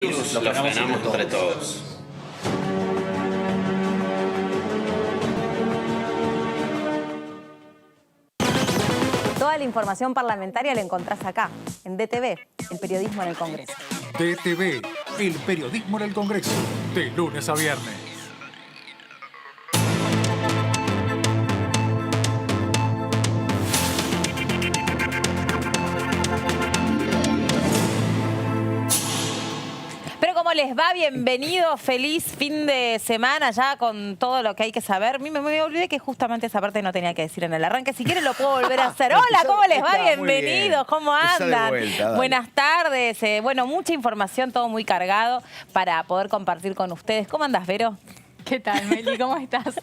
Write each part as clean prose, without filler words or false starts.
Lo frenamos entre todos. Toda la información parlamentaria la encontrás acá, en DTV, el periodismo en el Congreso. DTV, el periodismo en el Congreso, de lunes a viernes. ¿Cómo les va? Bienvenidos, feliz fin de semana ya con todo lo que hay que saber. Me olvidé que justamente esa parte no tenía que decir en el arranque. Si quieren lo puedo volver a hacer. Hola, ¿cómo les va? Bienvenidos, ¿cómo andan? Buenas tardes. Bueno, mucha información, todo muy cargado para poder compartir con ustedes. ¿Cómo andas, Vero? ¿Qué tal, Meli? ¿Cómo estás?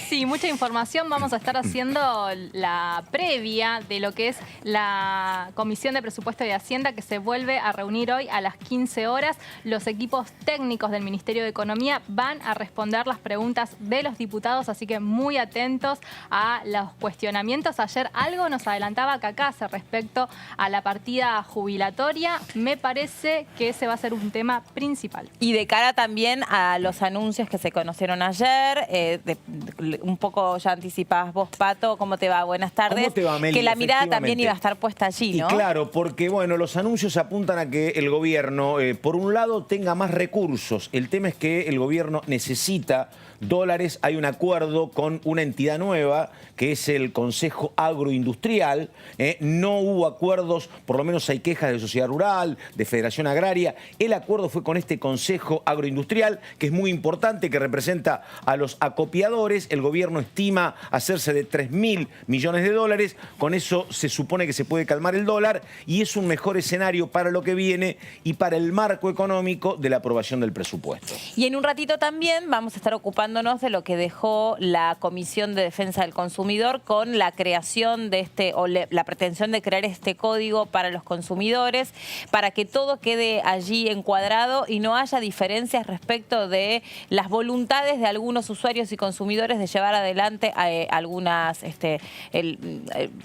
Sí, mucha información. Vamos a estar haciendo la previa de lo que es la Comisión de Presupuesto y Hacienda, que se vuelve a reunir hoy a las 15 horas. Los equipos técnicos del Ministerio de Economía van a responder las preguntas de los diputados, así que muy atentos a los cuestionamientos. Ayer algo nos adelantaba Cacase respecto a la partida jubilatoria. Me parece que ese va a ser un tema principal. Y de cara también a los anuncios que se conocieron ayer, un poco ya anticipabas vos, Pato, ¿cómo te va? Buenas tardes. ¿Cómo te va, Meli? Que la mirada también iba a estar puesta allí, ¿no? Y claro, porque bueno, los anuncios apuntan a que el gobierno, por un lado, tenga más recursos. El tema es que el gobierno necesita dólares. Hay un acuerdo con una entidad nueva, que es el Consejo Agroindustrial. No hubo acuerdos, por lo menos hay quejas de Sociedad Rural, de Federación Agraria. El acuerdo fue con este Consejo Agroindustrial, que es muy importante, que representa a los acopiadores. El gobierno estima hacerse de 3.000 millones de dólares. Con eso se supone que se puede calmar el dólar y es un mejor escenario para lo que viene y para el marco económico de la aprobación del presupuesto. Y en un ratito también vamos a estar ocupándonos de lo que dejó la Comisión de Defensa del Consumidor con la creación de la pretensión de crear este código para los consumidores, para que todo quede allí encuadrado y no haya diferencias respecto de las voluntades de algunos usuarios y consumidores de llevar adelante algunas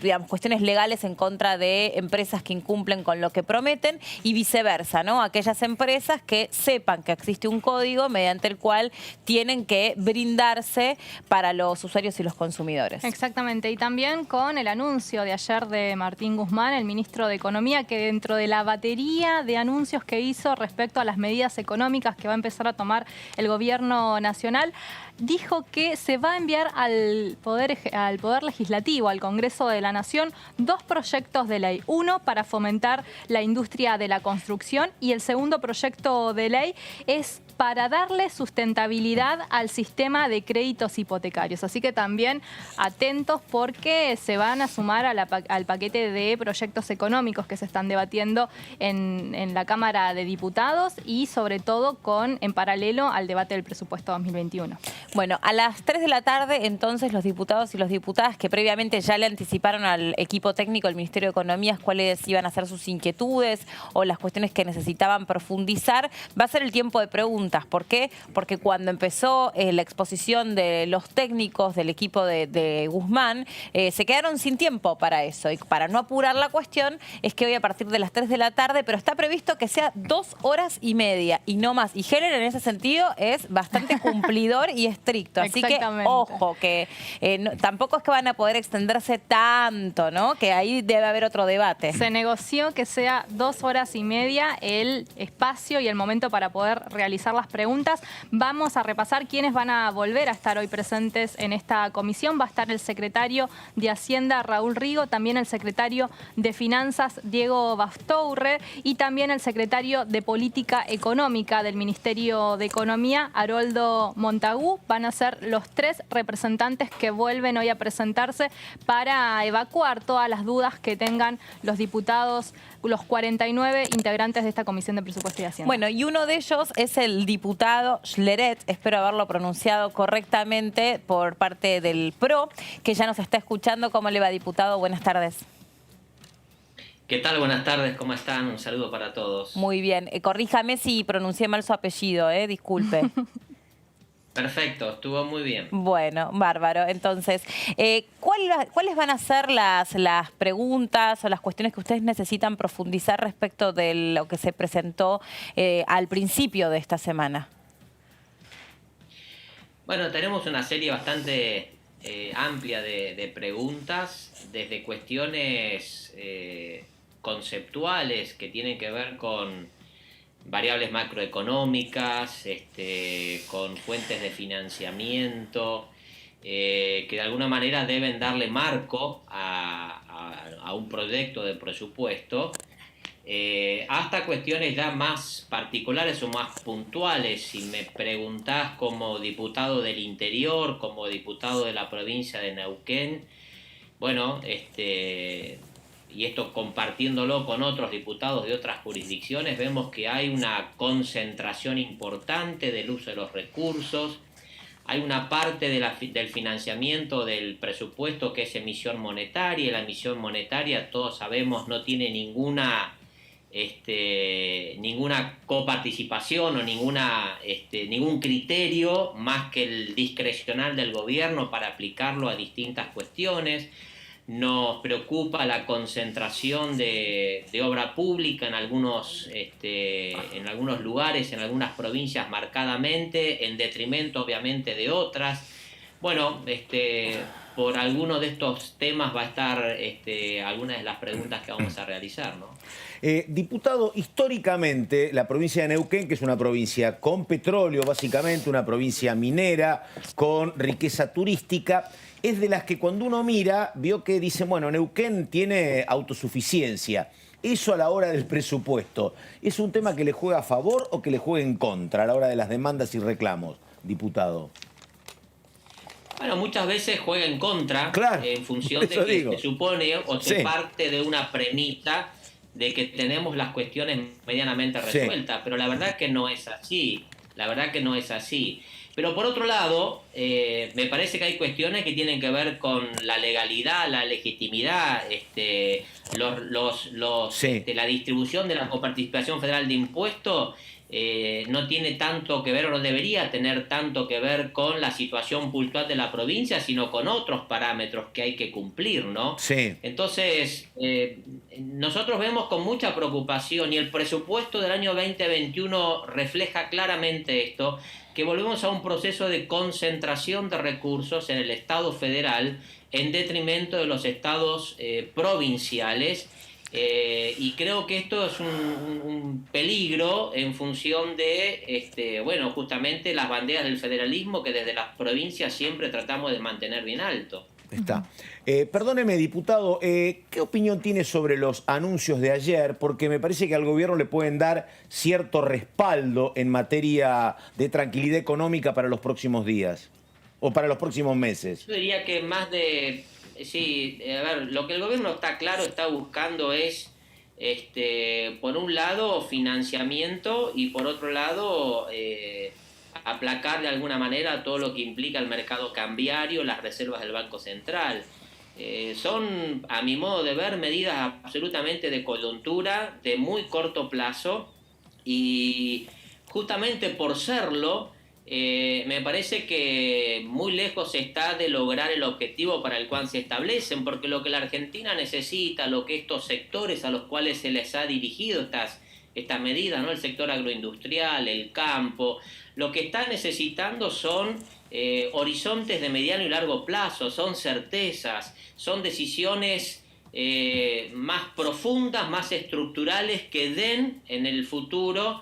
digamos, cuestiones legales en contra de empresas que incumplen con lo que prometen y viceversa, ¿no? Aquellas empresas que sepan que existe un código mediante el cual tienen que brindarse para los usuarios y los consumidores. Exactamente, y también con el anuncio de ayer de Martín Guzmán, el ministro de Economía, que dentro de la batería de anuncios que hizo respecto a las medidas económicas que va a empezar a tomar el gobierno nacional, dijo que se va a enviar al Poder Legislativo, al Congreso de la Nación, 2 proyectos de ley. Uno para fomentar la industria de la construcción y el segundo proyecto de ley es para darle sustentabilidad al sistema de créditos hipotecarios. Así que también atentos porque se van a sumar al paquete de proyectos económicos que se están debatiendo en la Cámara de Diputados y sobre todo en paralelo al debate del presupuesto 2021. Bueno, a las 3 de la tarde entonces los diputados y las diputadas que previamente ya le anticiparon al equipo técnico del Ministerio de Economía cuáles iban a ser sus inquietudes o las cuestiones que necesitaban profundizar, va a ser el tiempo de preguntas. ¿Por qué? Porque cuando empezó la exposición de los técnicos del equipo de Guzmán, se quedaron sin tiempo para eso. Y para no apurar la cuestión, es que hoy a partir de las 3 de la tarde, pero está previsto que sea 2 horas y media y no más. Y Heller en ese sentido es bastante cumplidor y estricto. Así que, ojo, que tampoco es que van a poder extenderse tanto, ¿no? Que ahí debe haber otro debate. Se negoció que sea 2 horas y media el espacio y el momento para poder realizar las preguntas. Vamos a repasar quiénes van a volver a estar hoy presentes en esta comisión. Va a estar el secretario de Hacienda, Raúl Rigo, también el secretario de Finanzas, Diego Bastourre, y también el secretario de Política Económica del Ministerio de Economía, Haroldo Montagu. Van a ser los 3 representantes que vuelven hoy a presentarse para evacuar todas las dudas que tengan los diputados, los 49 integrantes de esta Comisión de Presupuesto y Hacienda. Bueno, y uno de ellos es el diputado Schleret, espero haberlo pronunciado correctamente, por parte del PRO, que ya nos está escuchando. ¿Cómo le va, diputado? Buenas tardes. ¿Qué tal? Buenas tardes, ¿cómo están? Un saludo para todos. Muy bien. Corríjame si pronuncié mal su apellido, disculpe. Perfecto, estuvo muy bien. Bueno, bárbaro. Entonces, ¿cuáles van a ser las preguntas o las cuestiones que ustedes necesitan profundizar respecto de lo que se presentó al principio de esta semana? Bueno, tenemos una serie bastante amplia de preguntas, desde cuestiones conceptuales que tienen que ver con variables macroeconómicas, con fuentes de financiamiento, que de alguna manera deben darle marco a un proyecto de presupuesto, hasta cuestiones ya más particulares o más puntuales. Si me preguntás como diputado del interior, como diputado de la provincia de Neuquén, bueno, y esto compartiéndolo con otros diputados de otras jurisdicciones, vemos que hay una concentración importante del uso de los recursos. Hay una parte del financiamiento del presupuesto que es emisión monetaria, y la emisión monetaria, todos sabemos, no tiene ninguna coparticipación o ningún criterio más que el discrecional del gobierno para aplicarlo a distintas cuestiones. Nos preocupa la concentración de obra pública en algunos lugares, en algunas provincias marcadamente, en detrimento obviamente de otras. Bueno, por alguno de estos temas va a estar algunas de las preguntas que vamos a realizar, ¿no? Diputado, históricamente la provincia de Neuquén, que es una provincia con petróleo básicamente, una provincia minera, con riqueza turística, es de las que cuando uno mira, vio que dicen, bueno, Neuquén tiene autosuficiencia. Eso a la hora del presupuesto, ¿es un tema que le juega a favor o que le juega en contra a la hora de las demandas y reclamos, diputado? Bueno, muchas veces juega en contra, claro, en función de que se supone o se parte de una premisa de que tenemos las cuestiones medianamente resueltas, pero la verdad que no es así, Pero por otro lado, me parece que hay cuestiones que tienen que ver con la legalidad, la legitimidad, la distribución de la coparticipación federal de impuestos. No tiene tanto que ver o no debería tener tanto que ver con la situación puntual de la provincia, sino con otros parámetros que hay que cumplir, ¿no? Sí. Entonces, nosotros vemos con mucha preocupación, y el presupuesto del año 2021 refleja claramente esto, que volvemos a un proceso de concentración de recursos en el Estado federal en detrimento de los estados provinciales. Y creo que esto es un peligro en función de, justamente las banderas del federalismo que desde las provincias siempre tratamos de mantener bien alto. Está. Perdóneme, diputado, ¿qué opinión tiene sobre los anuncios de ayer? Porque me parece que al gobierno le pueden dar cierto respaldo en materia de tranquilidad económica para los próximos días o para los próximos meses. Yo diría que más de... Sí, a ver, lo que el gobierno está buscando es, por un lado, financiamiento, y por otro lado, aplacar de alguna manera todo lo que implica el mercado cambiario, las reservas del Banco Central. Son, a mi modo de ver, medidas absolutamente de coyuntura, de muy corto plazo, y justamente por serlo, me parece que muy lejos está de lograr el objetivo para el cual se establecen, porque lo que la Argentina necesita, lo que estos sectores a los cuales se les ha dirigido estas medidas, ¿no? El sector agroindustrial, el campo, lo que está necesitando son horizontes de mediano y largo plazo, son certezas, son decisiones más profundas, más estructurales, que den en el futuro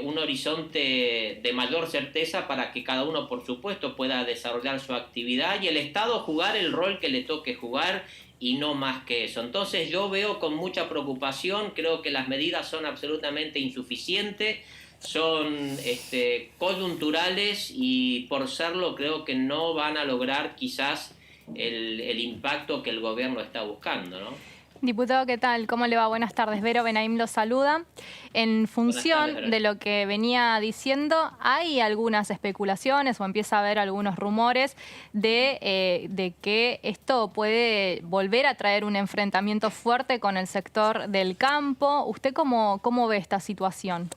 un horizonte de mayor certeza para que cada uno, por supuesto, pueda desarrollar su actividad y el Estado jugar el rol que le toque jugar, y no más que eso. Entonces yo veo con mucha preocupación, creo que las medidas son absolutamente insuficientes, son coyunturales, y por serlo creo que no van a lograr quizás el impacto que el gobierno está buscando, ¿no? Diputado, ¿qué tal? ¿Cómo le va? Buenas tardes. Vero Benaim lo saluda. En función de lo que venía diciendo, hay algunas especulaciones o empieza a haber algunos rumores de que esto puede volver a traer un enfrentamiento fuerte con el sector del campo. ¿Usted cómo ve esta situación?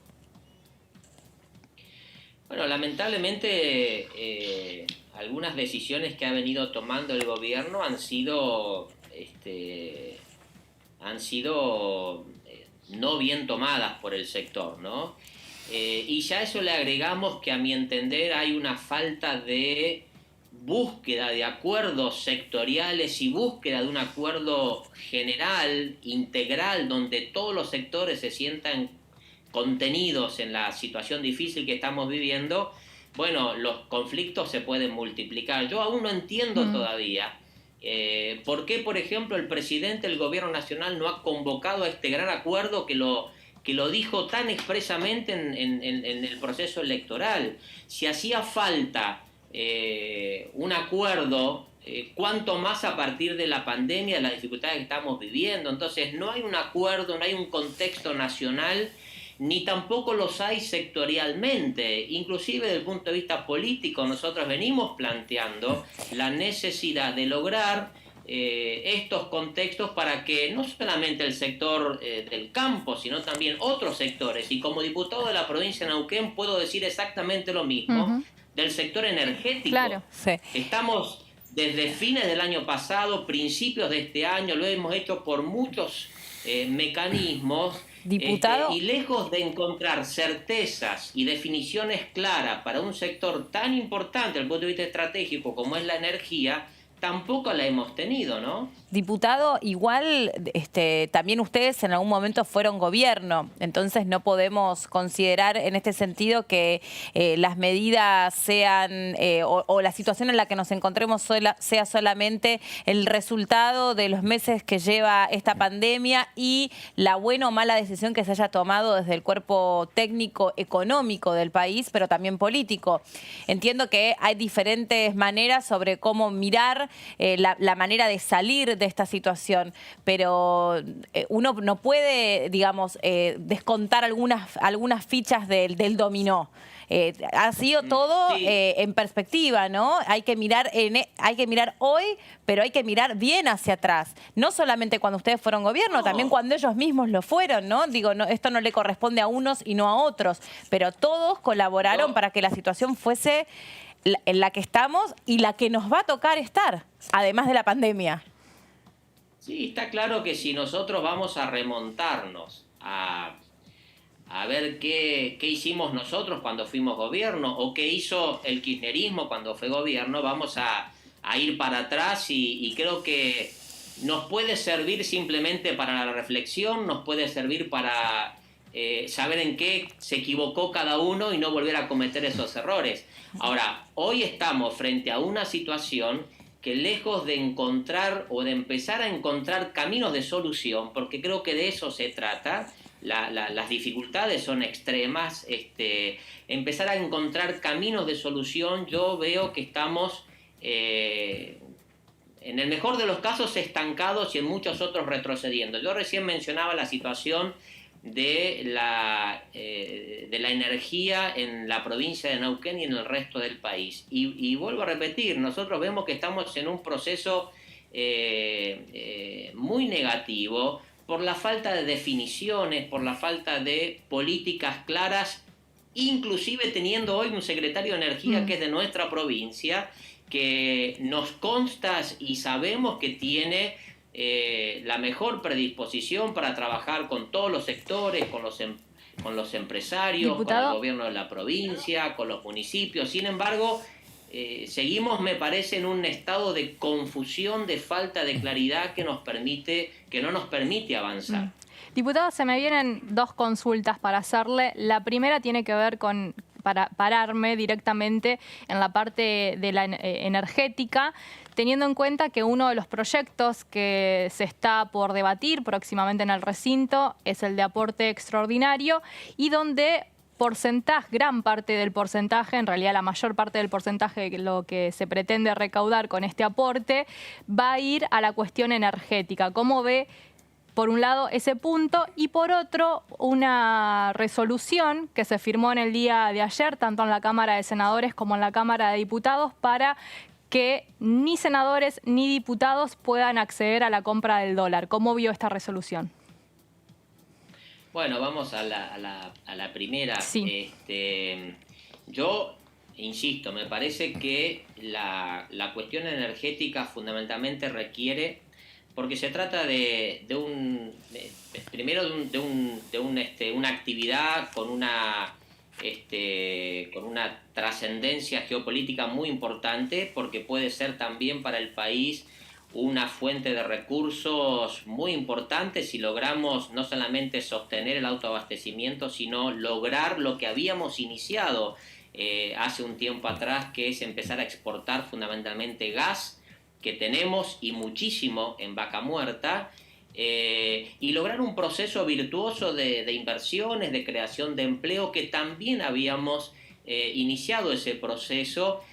Bueno, lamentablemente algunas decisiones que ha venido tomando el gobierno han sido no bien tomadas por el sector, ¿no? Y ya a eso le agregamos que a mi entender hay una falta de búsqueda de acuerdos sectoriales y búsqueda de un acuerdo general, integral, donde todos los sectores se sientan contenidos en la situación difícil que estamos viviendo. Bueno, los conflictos se pueden multiplicar. Yo aún no entiendo todavía por qué, por ejemplo, el presidente del gobierno nacional no ha convocado a este gran acuerdo que lo dijo tan expresamente en el proceso electoral. Si hacía falta un acuerdo, cuánto más a partir de la pandemia, de las dificultades que estamos viviendo. Entonces no hay un acuerdo, no hay un contexto nacional, ni tampoco los hay sectorialmente. Inclusive desde el punto de vista político nosotros venimos planteando la necesidad de lograr estos contextos para que no solamente el sector del campo, sino también otros sectores, y como diputado de la provincia de Neuquén puedo decir exactamente lo mismo, del sector energético. Claro, sí. Estamos desde fines del año pasado, principios de este año, lo hemos hecho por muchos mecanismos, Diputado. Y lejos de encontrar certezas y definiciones claras para un sector tan importante desde el punto de vista estratégico como es la energía, tampoco la hemos tenido, ¿no? Diputado, igual también ustedes en algún momento fueron gobierno, entonces no podemos considerar en este sentido que las medidas sean, o la situación en la que nos encontremos sea solamente el resultado de los meses que lleva esta pandemia y la buena o mala decisión que se haya tomado desde el cuerpo técnico económico del país, pero también político. Entiendo que hay diferentes maneras sobre cómo mirar la manera de salir de esta situación, pero uno no puede, digamos, descontar algunas fichas del dominó. Ha sido todo en perspectiva, ¿no? Hay que mirar hoy, pero hay que mirar bien hacia atrás. No solamente cuando ustedes fueron gobierno, también cuando ellos mismos lo fueron, ¿no? Digo, no, esto no le corresponde a unos y no a otros, pero todos colaboraron para que la situación fuese en la que estamos y la que nos va a tocar estar, además de la pandemia. Sí, está claro que si nosotros vamos a remontarnos a ver qué hicimos nosotros cuando fuimos gobierno o qué hizo el kirchnerismo cuando fue gobierno, vamos a ir para atrás y creo que nos puede servir simplemente para la reflexión, nos puede servir para saber en qué se equivocó cada uno y no volver a cometer esos errores. Ahora, hoy estamos frente a una situación que lejos de encontrar o de empezar a encontrar caminos de solución, porque creo que de eso se trata, las dificultades son extremas, empezar a encontrar caminos de solución, yo veo que estamos en el mejor de los casos estancados y en muchos otros retrocediendo. Yo recién mencionaba la situación de la energía en la provincia de Neuquén y en el resto del país. Y vuelvo a repetir, nosotros vemos que estamos en un proceso muy negativo por la falta de definiciones, por la falta de políticas claras, inclusive teniendo hoy un secretario de Energía que es de nuestra provincia, que nos consta y sabemos que tiene la mejor predisposición para trabajar con todos los sectores, con los empresarios, Diputado. con el gobierno de la provincia, con los municipios. Sin embargo, seguimos, me parece, en un estado de confusión, de falta de claridad que no nos permite avanzar. Diputado, se me vienen dos consultas para hacerle. La primera tiene que ver con para pararme directamente en la parte de la energética, teniendo en cuenta que uno de los proyectos que se está por debatir próximamente en el recinto es el de aporte extraordinario y donde gran parte del porcentaje, en realidad la mayor parte del porcentaje de lo que se pretende recaudar con este aporte, va a ir a la cuestión energética. ¿Cómo ve, por un lado, ese punto y por otro, una resolución que se firmó en el día de ayer, tanto en la Cámara de Senadores como en la Cámara de Diputados, para que ni senadores ni diputados puedan acceder a la compra del dólar? ¿Cómo vio esta resolución? Bueno, vamos a la primera. Sí. Yo insisto, me parece que la cuestión energética fundamentalmente requiere, porque se trata de una actividad con una trascendencia geopolítica muy importante, porque puede ser también para el país una fuente de recursos muy importante si logramos no solamente sostener el autoabastecimiento, sino lograr lo que habíamos iniciado hace un tiempo atrás, que es empezar a exportar fundamentalmente gas, que tenemos y muchísimo en Vaca Muerta, y lograr un proceso virtuoso de inversiones, de creación de empleo, que también habíamos iniciado ese proceso.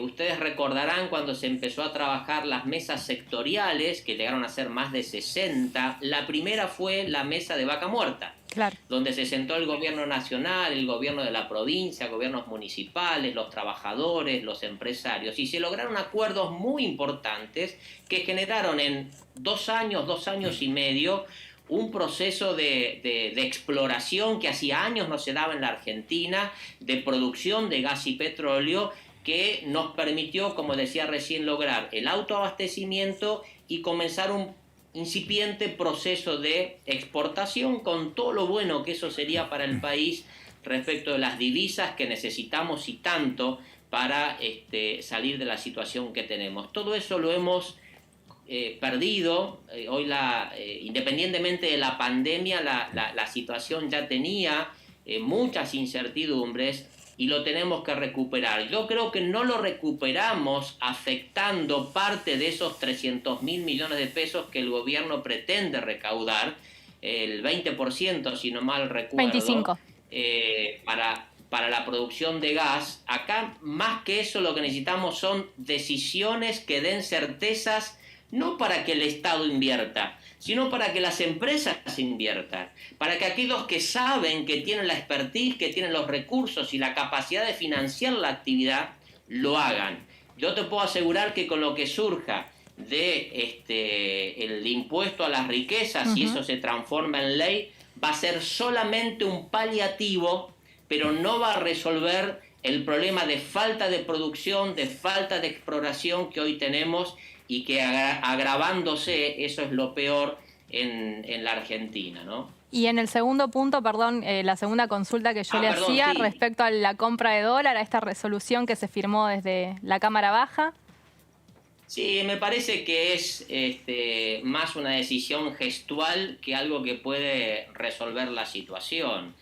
Ustedes recordarán cuando se empezó a trabajar las mesas sectoriales, que llegaron a ser más de 60. La primera fue la mesa de Vaca Muerta, Claro. donde se sentó el gobierno nacional, el gobierno de la provincia, gobiernos municipales, los trabajadores, los empresarios, y se lograron acuerdos muy importantes que generaron en 2 años y medio, un proceso de exploración que hacía años no se daba en la Argentina, de producción de gas y petróleo, que nos permitió, como decía recién, lograr el autoabastecimiento y comenzar un incipiente proceso de exportación, con todo lo bueno que eso sería para el país respecto de las divisas que necesitamos y tanto para salir de la situación que tenemos. Todo eso lo hemos perdido. Hoy, independientemente de la pandemia, la situación ya tenía muchas incertidumbres, y lo tenemos que recuperar. Yo creo que no lo recuperamos afectando parte de esos 300.000 millones de pesos que el gobierno pretende recaudar, el 20%, si no mal recuerdo, 25. Para la producción de gas. Acá, más que eso, lo que necesitamos son decisiones que den certezas, no para que el Estado invierta, sino para que las empresas inviertan, para que aquellos que saben, que tienen la expertise, que tienen los recursos y la capacidad de financiar la actividad, lo hagan. Yo te puedo asegurar que con lo que surja el impuesto a las riquezas, si eso se transforma en ley, va a ser solamente un paliativo, pero no va a resolver el problema de falta de producción, de falta de exploración que hoy tenemos, y que agravándose, eso es lo peor en la Argentina, ¿no? Y en el segundo punto, perdón, la segunda consulta que yo le hacía, sí, respecto a la compra de dólar, a esta resolución que se firmó desde la Cámara Baja. Sí, me parece que es más una decisión gestual que algo que puede resolver la situación.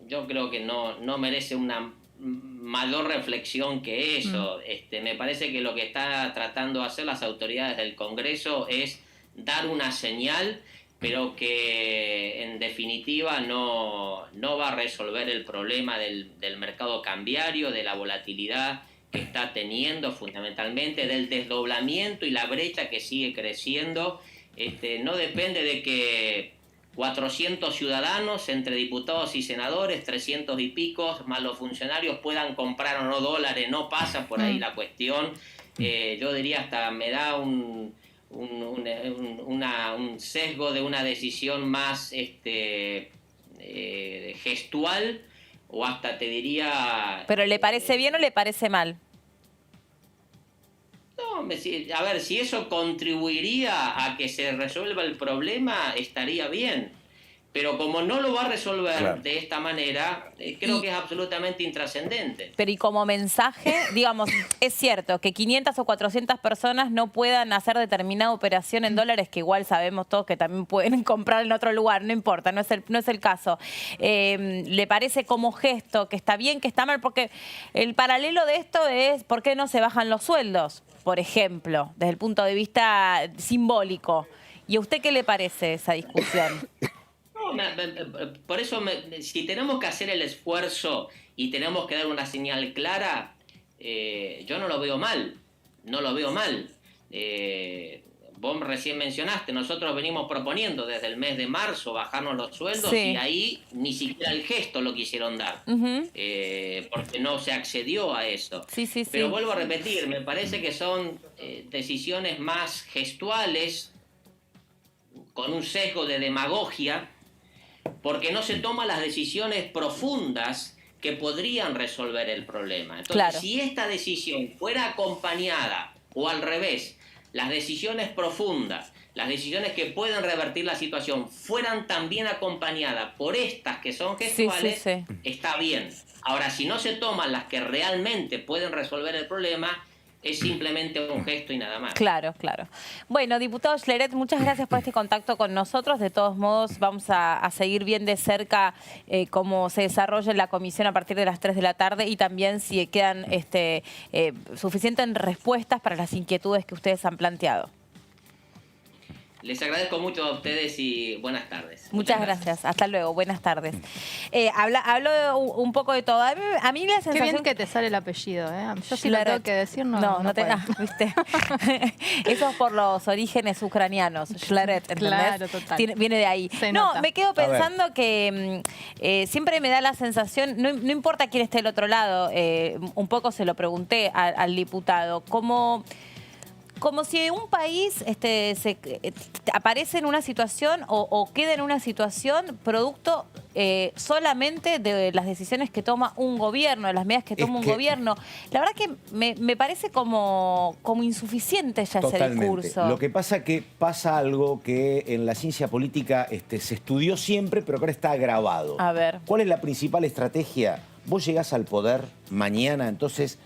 Yo creo que no merece una mayor reflexión que eso. Me parece que lo que está tratando de hacer las autoridades del Congreso es dar una señal, pero que en definitiva no va a resolver el problema del mercado cambiario, de la volatilidad que está teniendo fundamentalmente, del desdoblamiento y la brecha que sigue creciendo. No depende de que 400 ciudadanos, entre diputados y senadores, 300 y pico, más los funcionarios, puedan comprar o no dólares. No pasa por ahí la cuestión. Yo diría, hasta me da un sesgo de una decisión más gestual, o hasta te diría... ¿Pero le parece bien o le parece mal? No, a ver, si eso contribuiría a que se resuelva el problema, estaría bien. Pero como no lo va a resolver de esta manera, creo que es absolutamente intrascendente. Pero y como mensaje, digamos, es cierto que 500 o 400 personas no puedan hacer determinada operación en dólares, que igual sabemos todos que también pueden comprar en otro lugar, no importa, no es el caso. ¿Le parece como gesto que está bien, que está mal? Porque el paralelo de esto es ¿por qué no se bajan los sueldos? Por ejemplo, desde el punto de vista simbólico. ¿Y a usted qué le parece esa discusión? Por eso, si tenemos que hacer el esfuerzo y tenemos que dar una señal clara, yo no lo veo mal. Vos recién mencionaste, nosotros venimos proponiendo desde el mes de marzo bajarnos los sueldos, y ahí ni siquiera el gesto lo quisieron dar, porque no se accedió a eso. Pero vuelvo a repetir, me parece que son decisiones más gestuales, con un sesgo de demagogia, porque no se toman las decisiones profundas que podrían resolver el problema. Entonces, Claro. si esta decisión fuera acompañada, o al revés, las decisiones profundas, las decisiones que pueden revertir la situación, fueran también acompañadas por estas que son gestuales, sí. está bien. Ahora, si no se toman las que realmente pueden resolver el problema, es simplemente un gesto y nada más. Claro, claro. Bueno, diputado Schleret, muchas gracias por este contacto con nosotros. De todos modos, vamos a seguir bien de cerca cómo se desarrolla la comisión a partir de las 3 de la tarde y también si quedan suficientes respuestas para las inquietudes que ustedes han planteado. Les agradezco mucho a ustedes y buenas tardes. Muchas gracias. Hasta luego. Buenas tardes. Hablo un poco de todo. A mí la sensación... Qué bien que te sale el apellido, ¿eh? Yo sí lo tengo que decir, no te puedo. ¿viste? Eso es por los orígenes ucranianos. Schleret, ¿entendés? Claro, total. Viene de ahí. Se nota. Me quedo pensando que siempre me da la sensación, no importa quién esté del otro lado, un poco se lo pregunté al diputado, como si un país aparece en una situación o queda en una situación producto solamente de las decisiones que toma un gobierno, de las medidas que toma un gobierno. La verdad que me parece como insuficiente ya ese discurso. Lo que pasa que pasa algo que en la ciencia política se estudió siempre, pero que ahora está agravado. A ver. ¿Cuál es la principal estrategia? Vos llegás al poder mañana, entonces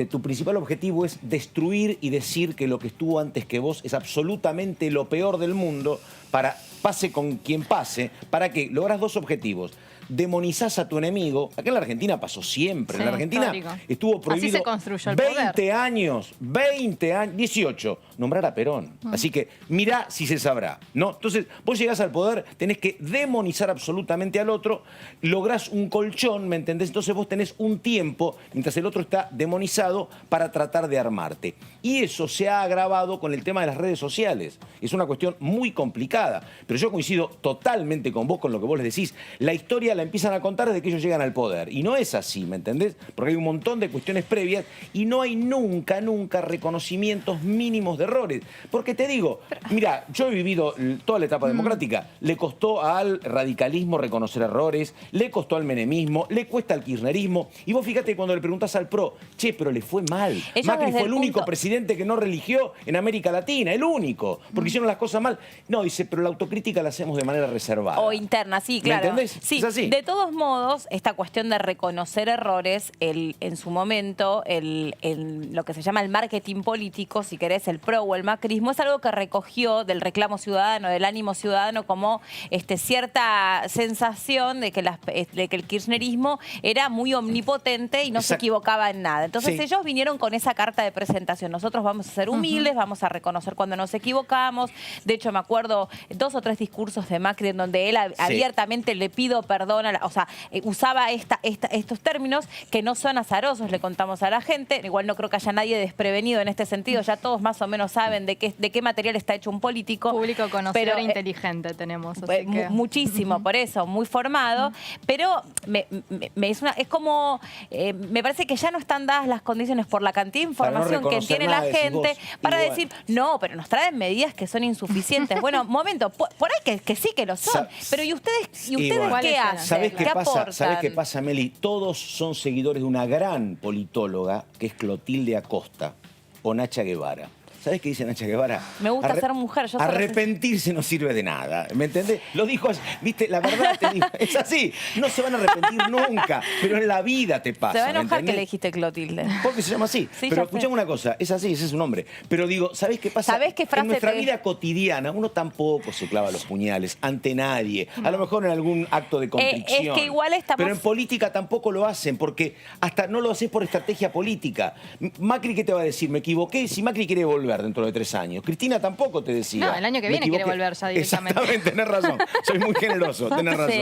tu principal objetivo es destruir y decir que lo que estuvo antes que vos es absolutamente lo peor del mundo, para pase con quien pase, para que logras dos objetivos. Demonizás a tu enemigo. Acá en la Argentina pasó siempre. Sí, en la Argentina histórico. estuvo prohibido Así se construyó el 20 años, 18, nombrar a Perón. Así que mirá si se sabrá, ¿no? Entonces, vos llegás al poder, tenés que demonizar absolutamente al otro, lográs un colchón, ¿me entendés? Entonces vos tenés un tiempo, mientras el otro está demonizado, para tratar de armarte. Y eso se ha agravado con el tema de las redes sociales. Es una cuestión muy complicada. Pero yo coincido totalmente con vos, con lo que vos les decís. La historia la empiezan a contar desde que ellos llegan al poder. Y no es así, ¿me entendés? Porque hay un montón de cuestiones previas y no hay nunca reconocimientos mínimos de errores. Porque te digo, mira, yo he vivido toda la etapa democrática. Le costó al radicalismo reconocer errores, le costó al menemismo, le cuesta al kirchnerismo. Y vos fíjate cuando le preguntás al PRO, che, pero le fue mal. Ellos Macri fue el único punto... presidente que no religió en América Latina, el único, porque hicieron las cosas mal. No, dice, pero la autocrítica la hacemos de manera reservada. O interna, sí, claro. ¿Me entendés? Sí, es así. De todos modos, esta cuestión de reconocer errores, en su momento, lo que se llama el marketing político, si querés, el PRO o el macrismo, es algo que recogió del reclamo ciudadano, del ánimo ciudadano, como cierta sensación de que el kirchnerismo era muy omnipotente y no se equivocaba en nada. Entonces ellos vinieron con esa carta de presentación. Nosotros vamos a ser humildes, vamos a reconocer cuando nos equivocamos. De hecho, me acuerdo 2 o 3 discursos de Macri en donde él abiertamente le pido perdón, usaba estos términos que no son azarosos, le contamos a la gente. Igual no creo que haya nadie desprevenido en este sentido. Ya todos más o menos saben de qué material está hecho un político. Público conocedor e inteligente tenemos. Así que... Muchísimo, por eso, muy formado. Pero me parece que ya no están dadas las condiciones por la cantidad de información que tiene la gente para decir, no, pero nos traen medidas que son insuficientes. Bueno, momento, por ahí que sí que lo son. Pero ¿y ustedes qué hacen? ¿Sabés qué pasa? aportan? ¿Sabés qué pasa, Meli? Todos son seguidores de una gran politóloga que es Clotilde Acosta o Nacha Guevara. ¿Sabés qué dice Nacha Guevara? Me gusta ser mujer. Yo arrepentirse no sirve de nada, ¿me entendés? Lo dijo, viste, la verdad te digo, es así. No se van a arrepentir nunca, pero en la vida te pasa. Se va a enojar que le dijiste Clotilde. Porque se llama así. Sí, pero escuchame una cosa, es así, ese es su nombre. Pero digo, ¿sabés qué pasa? ¿Sabés qué frase en nuestra vida cotidiana uno tampoco se clava los puñales ante nadie. A lo mejor en algún acto de contrición. Es que igual estamos... Pero en política tampoco lo hacen, porque hasta no lo haces por estrategia política. Macri, ¿qué te va a decir? Me equivoqué. Si Macri quiere volver dentro de 3 años. Cristina tampoco te decía. No, el año que viene quiere volver ya directamente. Exactamente, tenés razón. Soy muy generoso, tenés razón.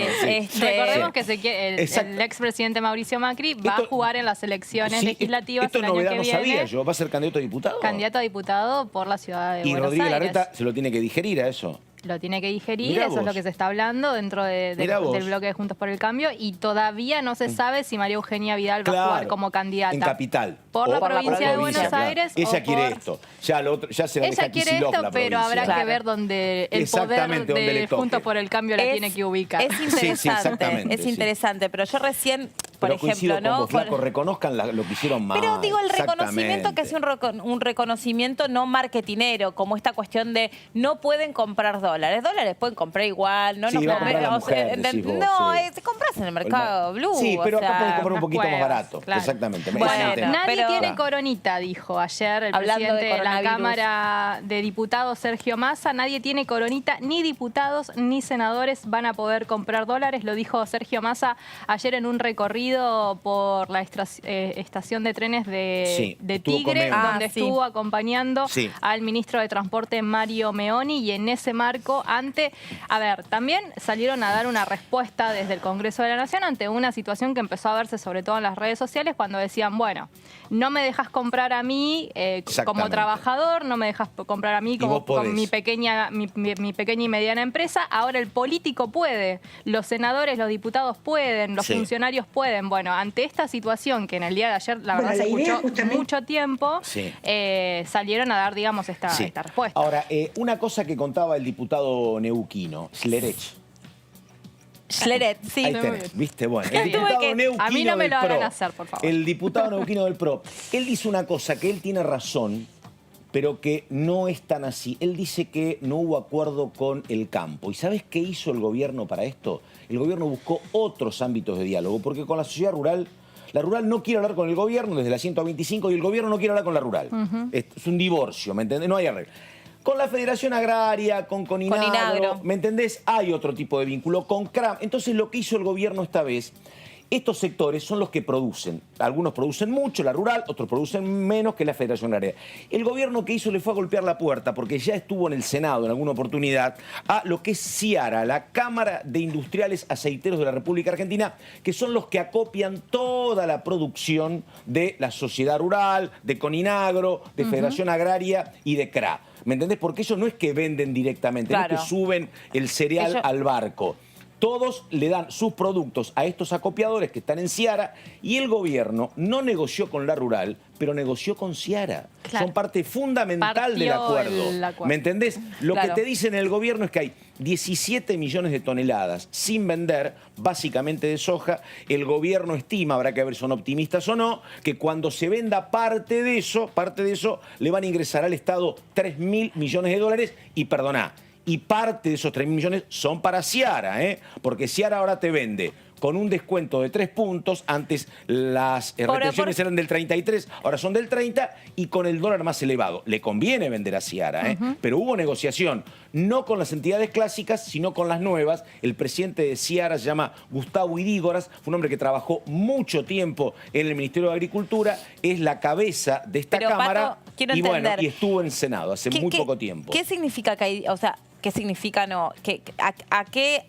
Recordemos que el expresidente Mauricio Macri va a jugar en las elecciones legislativas el año que viene. Esto no sabía yo. ¿Va a ser candidato a diputado? Candidato a diputado por la ciudad de Buenos Aires. Y Rodríguez Larreta se lo tiene que digerir a eso. lo tiene que digerir, Mirá eso vos. es lo que se está hablando dentro del Mirá vos. bloque de Juntos por el Cambio, y todavía no se sabe si María Eugenia Vidal va a Claro, jugar como candidata. en Capital. Por la O provincia de Buenos claro. Aires. Ella o quiere por- esto. Ya, lo otro, ya se la Ella deja quiere Kicillof, esto, la pero provincia. habrá que Claro. ver dónde el poder Exactamente, dónde le de toque. Juntos por el Cambio la tiene que ubicar. Es interesante, exactamente, es sí. interesante, pero yo recién, por Pero coincido ejemplo, con ¿no? vos, flaco, reconozcan lo que hicieron mal. Pero digo, el reconocimiento que es Exactamente. un reconocimiento no marketinero, como esta cuestión de no pueden comprar dólares. Dólares pueden comprar igual, no Sí, nos va a comprar la o sea, mujer, decís vos, no, sí. te compras en el mercado blue. Sí, pero o sea, acá pueden comprar un unas poquito más cuevas, barato. claro. Exactamente. Bueno, Ese es el tema. Nadie pero- tiene coronita, dijo ayer el Hablando de presidente de la coronavirus. Cámara de Diputados, Sergio Massa. Nadie tiene coronita, ni diputados ni senadores van a poder comprar dólares. Lo dijo Sergio Massa ayer en un recorrido por la estación de trenes Sí, de estuvo con Tigre, Meoni. donde Ah, sí. estuvo acompañando Sí. al ministro de Transporte Mario Meoni, y en ese marco también salieron a dar una respuesta desde el Congreso de la Nación ante una situación que empezó a verse sobre todo en las redes sociales, cuando decían, bueno, no me dejas comprar a mí como Exactamente. trabajador, no me dejas comprar a mí Y vos como podés. con mi pequeña y mediana empresa, ahora el político puede, los senadores, los diputados pueden, los Sí. funcionarios pueden. Bueno, ante esta situación que en el día de ayer la verdad se escuchó mucho tiempo, Sí. salieron a dar, digamos, esta Sí. respuesta. Ahora, una cosa que contaba el diputado neuquino, Schlerech. Schleret, sí. Ahí tenés, ¿viste? Bueno, el Tuve diputado que- neuquino a mí no me del lo hagan PRO. hacer, por favor. El diputado neuquino del PRO. Él dice una cosa, que él tiene razón, pero que no es tan así. Él dice que no hubo acuerdo con el campo. ¿Y sabes qué hizo el gobierno para esto? El gobierno buscó otros ámbitos de diálogo, porque con la sociedad rural, la rural no quiere hablar con el gobierno desde la 125 y el gobierno no quiere hablar con la rural. Es un divorcio, ¿me entendés? No hay arreglo. Con la Federación Agraria, con Inagro, Inagro. ¿me entendés? Hay otro tipo de vínculo con CRAM. Entonces lo que hizo el gobierno esta vez, estos sectores son los que producen. Algunos producen mucho, la rural, otros producen menos que la Federación Agraria. El gobierno que hizo le fue a golpear la puerta, porque ya estuvo en el Senado en alguna oportunidad, a lo que es CIARA, la Cámara de Industriales Aceiteros de la República Argentina, que son los que acopian toda la producción de la sociedad rural, de Coninagro, de Federación Agraria y de CRA. ¿Me entendés? Porque ellos no es que venden directamente, no Claro. es que suben el cereal Ellos- al barco. Todos le dan sus productos a estos acopiadores que están en Ciara, y el gobierno no negoció con la rural, pero negoció con Ciara. Claro. Son parte fundamental del Partió acuerdo. el acuerdo. ¿Me entendés? Lo Claro. que te dicen en el gobierno es que hay 17 millones de toneladas sin vender, básicamente de soja. El gobierno estima, habrá que ver si son optimistas o no, que cuando se venda parte de eso, le van a ingresar al Estado 3.000 millones de dólares y perdoná. Y parte de esos 3.000 millones son para Ciara, porque Ciara ahora te vende con un descuento de 3 puntos. Antes las retenciones eran del 33, ahora son del 30, y con el dólar más elevado. Le conviene vender a Ciara, pero hubo negociación, no con las entidades clásicas, sino con las nuevas. El presidente de Ciara se llama Gustavo Idígoras, fue un hombre que trabajó mucho tiempo en el Ministerio de Agricultura, es la cabeza de esta Pero, Cámara, Pato, quiero y bueno, entender. y estuvo en el Senado hace muy poco tiempo. ¿Qué significa que hay, o sea, qué significa no? ¿A qué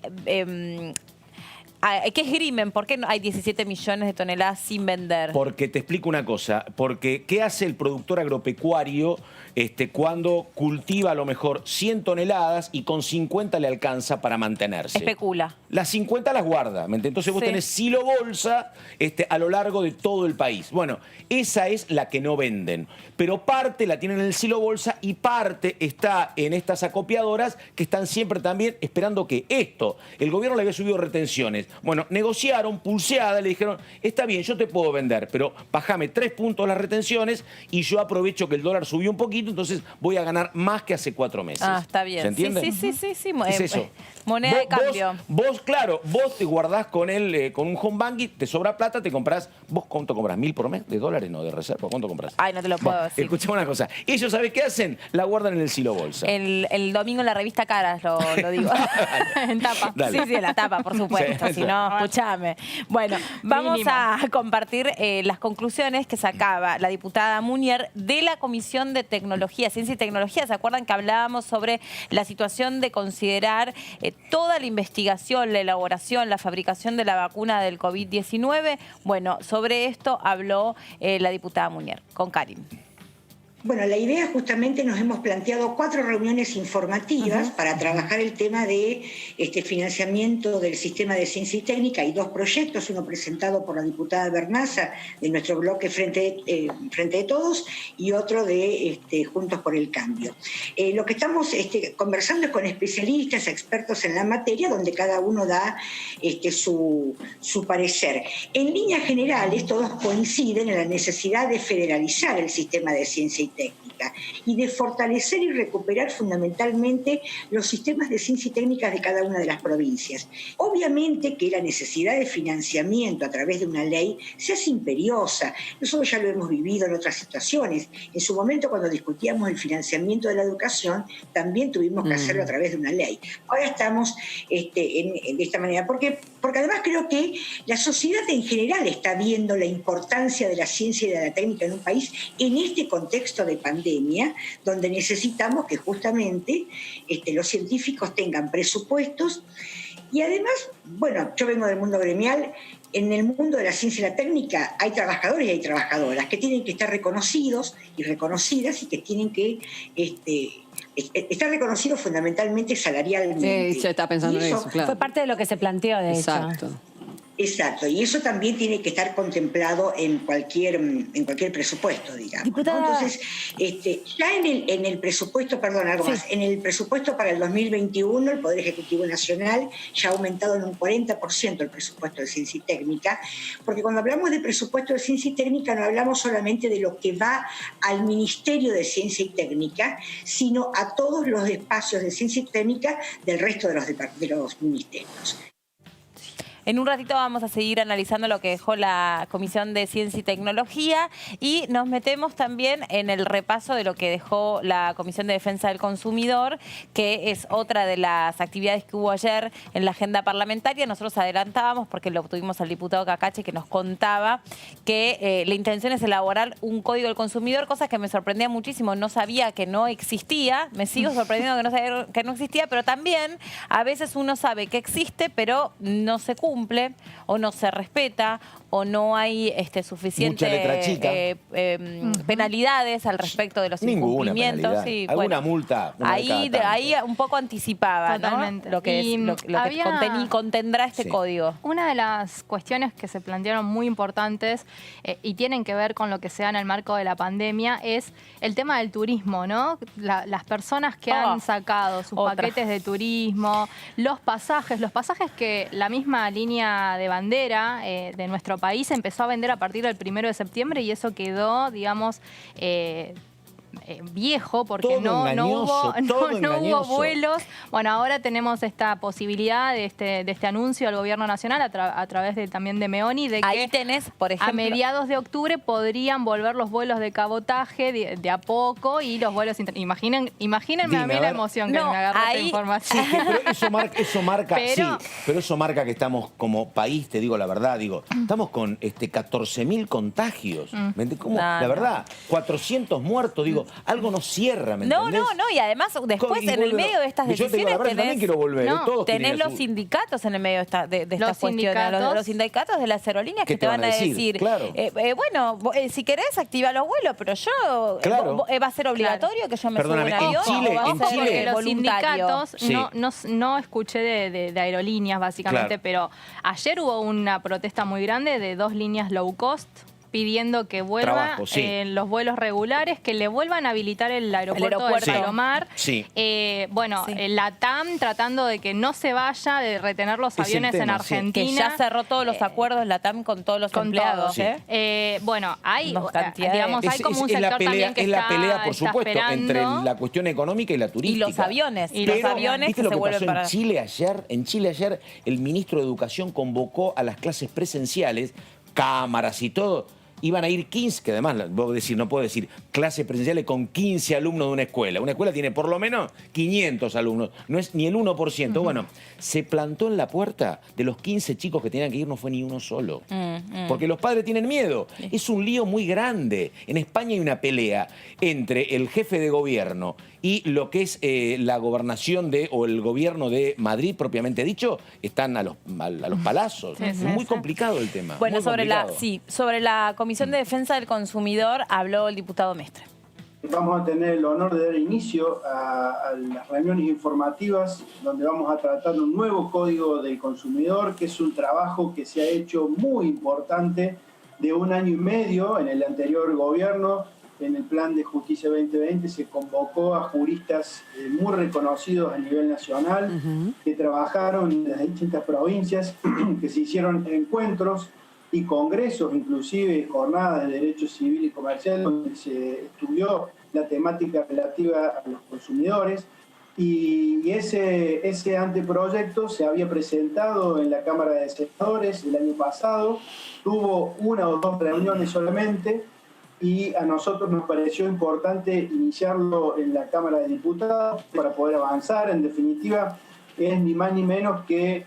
qué esgrimen? ¿Por qué no hay 17 millones de toneladas sin vender? Porque te explico una cosa, porque ¿qué hace el productor agropecuario cuando cultiva a lo mejor 100 toneladas y con 50 le alcanza para mantenerse? Especula. Las 50 las guarda, ¿me entiendes? Entonces vos Sí. tenés silo bolsa a lo largo de todo el país. Bueno, esa es la que no venden, pero parte la tienen en el silo bolsa y parte está en estas acopiadoras que están siempre también esperando que el gobierno le había subido retenciones. Bueno, negociaron, pulseada, le dijeron, está bien, yo te puedo vender, pero bájame 3 puntos las retenciones y yo aprovecho que el dólar subió un poquito, entonces voy a ganar más que hace 4 meses. Ah, está bien. ¿Se entiende? Sí. Es eso. Moneda de cambio. Vos, claro, vos te guardás con un home banking, te sobra plata, te comprás. ¿Vos cuánto compras? ¿1.000 por mes? ¿De dólares? No, de reserva. ¿Cuánto compras? Ay, no te lo puedo decir. Escuchame una cosa. Ellos, ¿sabés qué hacen? La guardan en el silo bolsa. El domingo en la revista Caras lo digo. En tapa. Dale. Sí, en la tapa, por supuesto. Sí. Si no, escúchame. Bueno, vamos Mínimo. a compartir las conclusiones que sacaba la diputada Munier de la Comisión de Tecnología, Ciencia y Tecnología. ¿Se acuerdan que hablábamos sobre la situación de considerar toda la investigación, la elaboración, la fabricación de la vacuna del COVID-19? Bueno, sobre esto habló la diputada Munier con Karim. Bueno, la idea justamente nos hemos planteado 4 reuniones informativas para trabajar el tema de financiamiento del sistema de ciencia y técnica. Hay 2 proyectos, uno presentado por la diputada Bernaza de nuestro bloque Frente de Todos y otro de Juntos por el Cambio. Lo que estamos conversando es con especialistas, expertos en la materia, donde cada uno da su parecer. En líneas generales, todos coinciden en la necesidad de federalizar el sistema de ciencia y técnica y de fortalecer y recuperar fundamentalmente los sistemas de ciencia y técnica de cada una de las provincias. Obviamente que la necesidad de financiamiento a través de una ley se hace imperiosa. Nosotros ya lo hemos vivido en otras situaciones. En su momento, cuando discutíamos el financiamiento de la educación, también tuvimos que hacerlo a través de una ley. Ahora estamos de esta manera, porque además creo que la sociedad en general está viendo la importancia de la ciencia y de la técnica en un país en este contexto de pandemia, donde necesitamos que justamente los científicos tengan presupuestos. Y además, bueno, yo vengo del mundo gremial. En el mundo de la ciencia y la técnica hay trabajadores y hay trabajadoras que tienen que estar reconocidos y reconocidas y que tienen que estar reconocidos fundamentalmente salarialmente. Sí, yo estaba pensando en eso, claro. Fue parte de lo que se planteó, de Exacto. hecho. Exacto, y eso también tiene que estar contemplado en cualquier presupuesto, digamos. Diputada, ¿no? Entonces, ya en el presupuesto, perdón, algo más, en el presupuesto para el 2021, el Poder Ejecutivo Nacional ya ha aumentado en un 40% el presupuesto de ciencia y técnica, porque cuando hablamos de presupuesto de ciencia y técnica no hablamos solamente de lo que va al Ministerio de Ciencia y Técnica, sino a todos los espacios de ciencia y técnica del resto de los ministerios. En un ratito vamos a seguir analizando lo que dejó la Comisión de Ciencia y Tecnología y nos metemos también en el repaso de lo que dejó la Comisión de Defensa del Consumidor, que es otra de las actividades que hubo ayer en la agenda parlamentaria. Nosotros adelantábamos, porque lo tuvimos al diputado Cacache, que nos contaba que la intención es elaborar un código del consumidor, cosa que me sorprendía muchísimo. No sabía que no existía, me sigo sorprendiendo que no existía, pero también a veces uno sabe que existe, pero no se cumple o no se respeta o no hay suficiente penalidades al respecto de los incumplimientos. Sí, alguna multa. Ahí un poco anticipaba, totalmente, ¿no? Lo que contendrá este código. Una de las cuestiones que se plantearon muy importantes y tienen que ver con lo que se da en el marco de la pandemia es el tema del turismo, ¿no? Las personas que han sacado sus paquetes de turismo, los pasajes que la misma línea de bandera de nuestro país empezó a vender a partir del 1 de septiembre y eso quedó, digamos, viejo porque no hubo vuelos. Bueno, ahora tenemos esta posibilidad de este anuncio al Gobierno Nacional a través también de Meoni de que ahí tenés, por ejemplo, a mediados de octubre podrían volver los vuelos de cabotaje de a poco y los vuelos imagínense a mí la emoción que me agarró esta información. Sí, pero eso marca que estamos como país, te digo la verdad, estamos con 14.000 contagios. La verdad, 400 muertos, algo nos cierra, ¿me entendés? No, y además después en el medio de estas decisiones también quiero volver, tenés los sindicatos en el medio de estas cuestiones, los sindicatos de las aerolíneas que te van a decir, claro. Bueno, si querés activa los vuelos, pero yo va a ser obligatorio que yo me suba un avión o va a ser los voluntario. Sindicatos, no escuché de aerolíneas básicamente, pero ayer hubo una protesta muy grande de 2 líneas low cost pidiendo que vuelva los vuelos regulares, que le vuelvan a habilitar el aeropuerto de Palomar. La TAM tratando de que no se vaya, de retener los aviones en Argentina. Que ya cerró todos los acuerdos la TAM con todos los empleados. Hay como un sector también que es la pelea, por supuesto, entre la cuestión económica y la turística. Y los aviones. ¿Viste lo que pasó en Chile ayer? En Chile ayer el ministro de Educación convocó a las clases presenciales, cámaras y todo. Iban a ir 15, que además, no puedo decir clases presenciales con 15 alumnos de una escuela. Una escuela tiene por lo menos 500 alumnos, no es ni el 1%. Bueno, se plantó en la puerta de los 15 chicos que tenían que ir, no fue ni uno solo. Porque los padres tienen miedo. Es un lío muy grande. En España hay una pelea entre el jefe de gobierno y lo que es la gobernación o el gobierno de Madrid, propiamente dicho, están a los palazos. Es muy complicado el tema. Bueno, sobre la Comisión de Defensa del Consumidor habló el diputado Mestre. vamos a tener el honor de dar inicio a las reuniones informativas donde vamos a tratar un nuevo Código del Consumidor, que es un trabajo que se ha hecho muy importante de 1 año y medio en el anterior gobierno. En el Plan de Justicia 2020 se convocó a juristas muy reconocidos a nivel nacional, que trabajaron en las distintas provincias, que se hicieron encuentros y congresos, inclusive jornadas de Derecho Civil y Comercial, donde se estudió la temática relativa a los consumidores. Y ese anteproyecto se había presentado en la Cámara de Senadores el año pasado, tuvo 1 o 2 reuniones solamente, y a nosotros nos pareció importante iniciarlo en la Cámara de Diputados para poder avanzar. En definitiva, es ni más ni menos que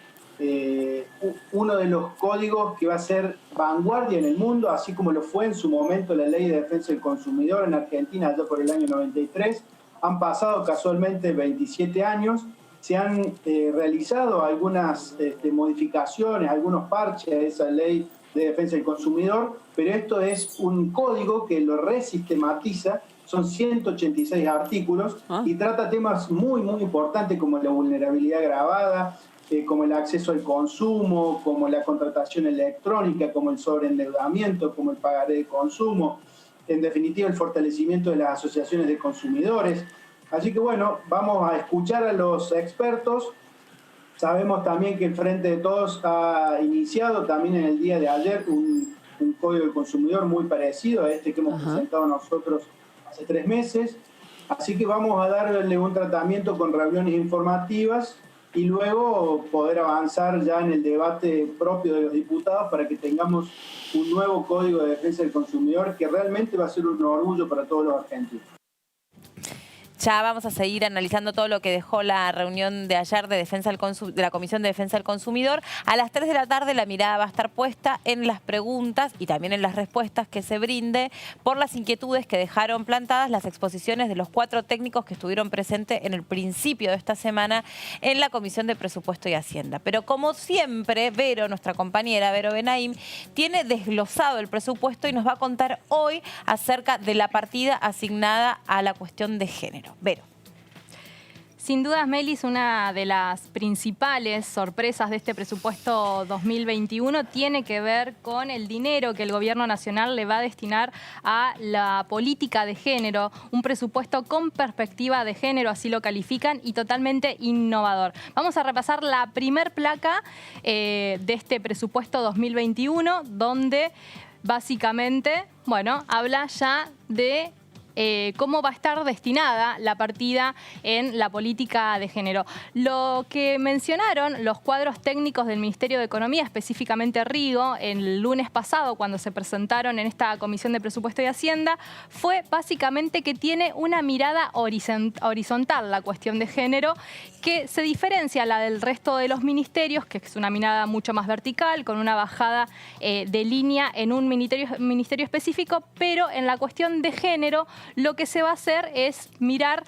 uno de los códigos que va a ser vanguardia en el mundo, así como lo fue en su momento la Ley de Defensa del Consumidor en Argentina, allá por el año 93. Han pasado casualmente 27 años, se han realizado algunas modificaciones, algunos parches a esa Ley de Defensa del Consumidor, pero esto es un código que lo resistematiza, son 186 artículos y trata temas muy, muy importantes como la vulnerabilidad agravada, como el acceso al consumo, como la contratación electrónica, como el sobreendeudamiento, como el pagaré de consumo, en definitiva el fortalecimiento de las asociaciones de consumidores. Así que bueno, vamos a escuchar a los expertos. Sabemos también que el Frente de Todos ha iniciado también en el día de ayer un Código del Consumidor muy parecido a este que hemos presentado nosotros hace 3 meses. Así que vamos a darle un tratamiento con reuniones informativas y luego poder avanzar ya en el debate propio de los diputados para que tengamos un nuevo Código de Defensa del Consumidor que realmente va a ser un orgullo para todos los argentinos. Ya vamos a seguir analizando todo lo que dejó la reunión de ayer de la Comisión de Defensa del Consumidor. A las 3 de la tarde la mirada va a estar puesta en las preguntas y también en las respuestas que se brinde por las inquietudes que dejaron plantadas las exposiciones de los 4 técnicos que estuvieron presentes en el principio de esta semana en la Comisión de Presupuesto y Hacienda. Pero como siempre, Vero, nuestra compañera Vero Benaim, tiene desglosado el presupuesto y nos va a contar hoy acerca de la partida asignada a la cuestión de género. Vero. Sin dudas, Melis, una de las principales sorpresas de este presupuesto 2021 tiene que ver con el dinero que el Gobierno Nacional le va a destinar a la política de género, un presupuesto con perspectiva de género, así lo califican, y totalmente innovador. Vamos a repasar la primer placa de este presupuesto 2021, donde básicamente, bueno, habla ya de cómo va a estar destinada la partida en la política de género. Lo que mencionaron los cuadros técnicos del Ministerio de Economía, específicamente Rigo, el lunes pasado cuando se presentaron en esta Comisión de Presupuesto y Hacienda, fue básicamente que tiene una mirada horizontal la cuestión de género, que se diferencia la del resto de los ministerios, que es una mirada mucho más vertical, con una bajada de línea en un ministerio específico, pero en la cuestión de género lo que se va a hacer es mirar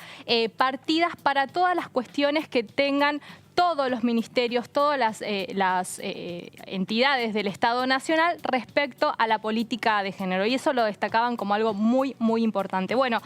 partidas para todas las cuestiones que tengan todos los ministerios, todas las entidades del Estado Nacional respecto a la política de género. Y eso lo destacaban como algo muy, muy importante. Bueno,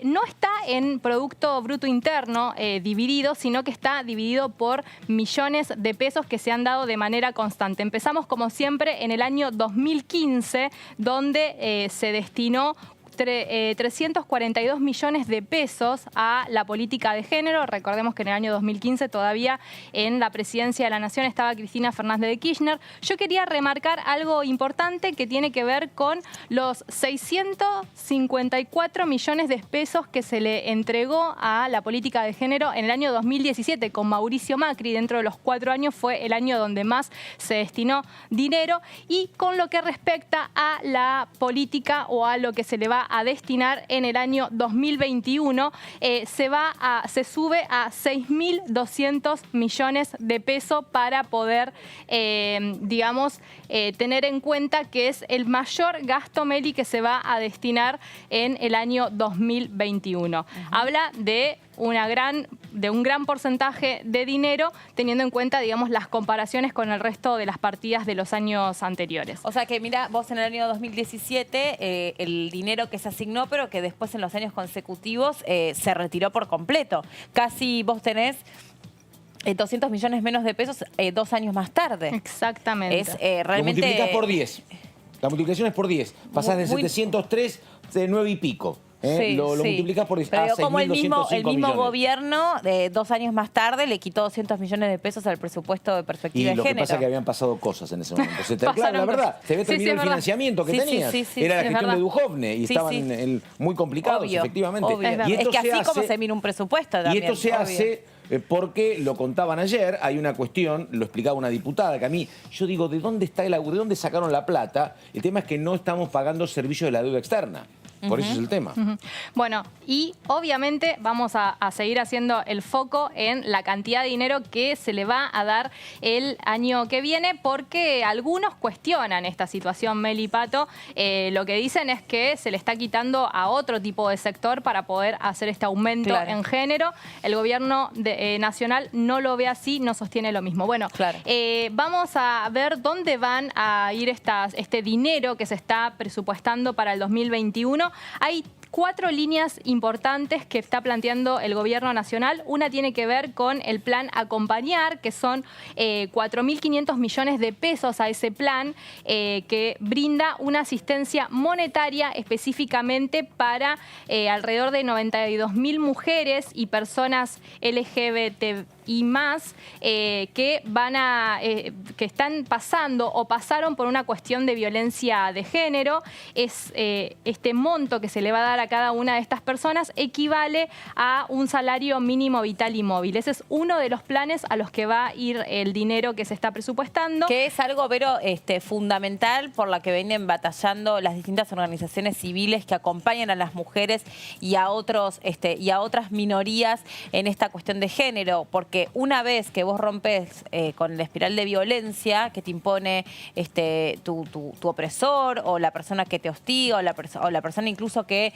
no está en Producto Bruto Interno dividido, sino que está dividido por millones de pesos que se han dado de manera constante. Empezamos, como siempre, en el año 2015, donde se destinó 342 millones de pesos a la política de género. Recordemos que en el año 2015 todavía en la presidencia de la Nación estaba Cristina Fernández de Kirchner. Yo quería remarcar algo importante que tiene que ver con los 654 millones de pesos que se le entregó a la política de género en el año 2017 con Mauricio Macri. Dentro de los 4 años fue el año donde más se destinó dinero, y con lo que respecta a la política o a lo que se le va a destinar en el año 2021, se sube a 6.200 millones de pesos para poder, tener en cuenta que es el mayor gasto, Meli, que se va a destinar en el año 2021. Habla de de un gran porcentaje de dinero, teniendo en cuenta, digamos, las comparaciones con el resto de las partidas de los años anteriores. O sea que, mira, vos en el año 2017, el dinero que se asignó, pero que después en los años consecutivos se retiró por completo. Casi vos tenés 200 millones menos de pesos 2 años más tarde. Exactamente. Es realmente... Lo multiplicás por 10. La multiplicación es por 10. Pasás de 703 de 9 y pico. Sí, lo sí. multiplicás por 10. Pero a como el mismo 6.205 millones. gobierno, 2 años más tarde, le quitó 200 millones de pesos al presupuesto de perspectiva Y de lo género. que pasa es que habían pasado cosas en ese momento. Claro, Pasaron la verdad, cosas. se ve terminado el financiamiento que Sí, tenías. sí, Era la es gestión verdad. de Duhovne y Sí, estaban sí. muy complicados, Obvio, efectivamente. obvio. Y Es esto que así se como hace- se mira un presupuesto Y también. esto se obvio. hace porque lo contaban ayer, hay una cuestión, lo explicaba una diputada, que a mí, yo digo, ¿de dónde está de dónde sacaron la plata? El tema es que no estamos pagando servicios de la deuda externa. Por eso es el tema. Bueno, y obviamente vamos a seguir haciendo el foco en la cantidad de dinero que se le va a dar el año que viene, porque algunos cuestionan esta situación, Meli y Pato. Lo que dicen es que se le está quitando a otro tipo de sector para poder hacer este aumento en género. El gobierno nacional no lo ve así, no sostiene lo mismo. Bueno, vamos a ver dónde van a ir este dinero que se está presupuestando para el 2021. Hay 4 líneas importantes que está planteando el gobierno nacional. Una tiene que ver con el plan Acompañar, que son 4.500 millones de pesos a ese plan, que brinda una asistencia monetaria específicamente para alrededor de 92.000 mujeres y personas LGBT y más que están pasando o pasaron por una cuestión de violencia de género. Este monto que se le va a dar a cada una de estas personas equivale a un salario mínimo vital y móvil. Ese es uno de los planes a los que va a ir el dinero que se está presupuestando. Que es algo, Vero, fundamental por la que vienen batallando las distintas organizaciones civiles que acompañan a las mujeres y a otras minorías en esta cuestión de género, porque una vez que vos rompes con la espiral de violencia que te impone tu opresor o la persona que te hostiga o la persona incluso que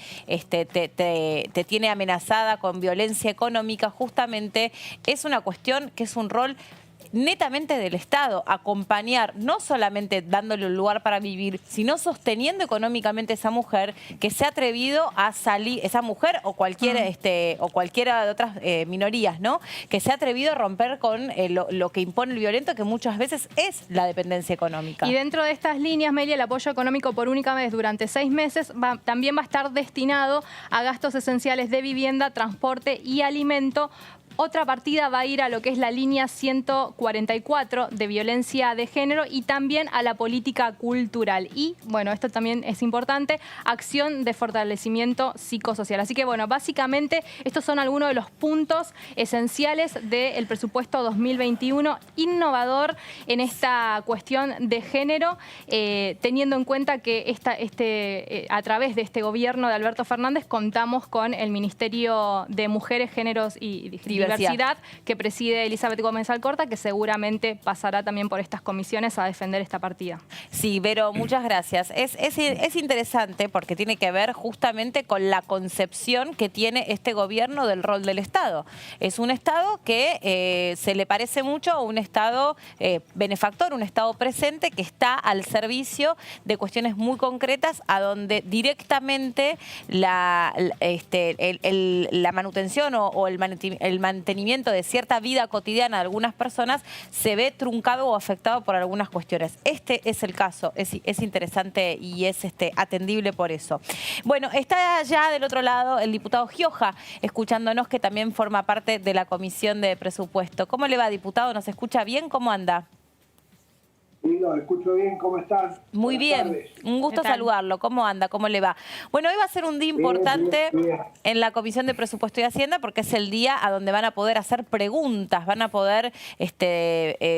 te tiene amenazada con violencia económica, justamente es una cuestión que es un rol netamente del Estado, acompañar, no solamente dándole un lugar para vivir, sino sosteniendo económicamente a esa mujer que se ha atrevido a salir, esa mujer o cualquiera de otras minorías, ¿no? Que se ha atrevido a romper con lo que impone el violento, que muchas veces es la dependencia económica. Y dentro de estas líneas, Meli, el apoyo económico por única vez durante 6 meses también va a estar destinado a gastos esenciales de vivienda, transporte y alimento. Otra partida va a ir a lo que es la línea 144 de violencia de género y también a la política cultural. Y, bueno, esto también es importante, acción de fortalecimiento psicosocial. Así que, bueno, básicamente estos son algunos de los puntos esenciales del presupuesto 2021, innovador en esta cuestión de género, teniendo en cuenta que a través de este gobierno de Alberto Fernández contamos con el Ministerio de Mujeres, Géneros y Diversidad que preside Elizabeth Gómez Alcorta, que seguramente pasará también por estas comisiones a defender esta partida. Sí, Vero, muchas gracias. Es interesante porque tiene que ver justamente con la concepción que tiene este gobierno del rol del Estado. Es un Estado que se le parece mucho a un Estado benefactor, un Estado presente que está al servicio de cuestiones muy concretas, a donde directamente la manutención o el mantenimiento de cierta vida cotidiana de algunas personas se ve truncado o afectado por algunas cuestiones. Este es el caso, es interesante y es atendible por eso. Bueno, está ya del otro lado el diputado Gioja, escuchándonos, que también forma parte de la Comisión de Presupuesto. ¿Cómo le va, diputado? ¿Nos escucha bien? ¿Cómo anda? Sí, lo escucho bien. ¿Cómo están? Muy bien, Buenas tardes. un gusto saludarlo. ¿Cómo anda? ¿Cómo le va? Bueno, hoy va a ser un día importante bien. en la Comisión de Presupuesto y Hacienda, porque es el día a donde van a poder hacer preguntas, van a poder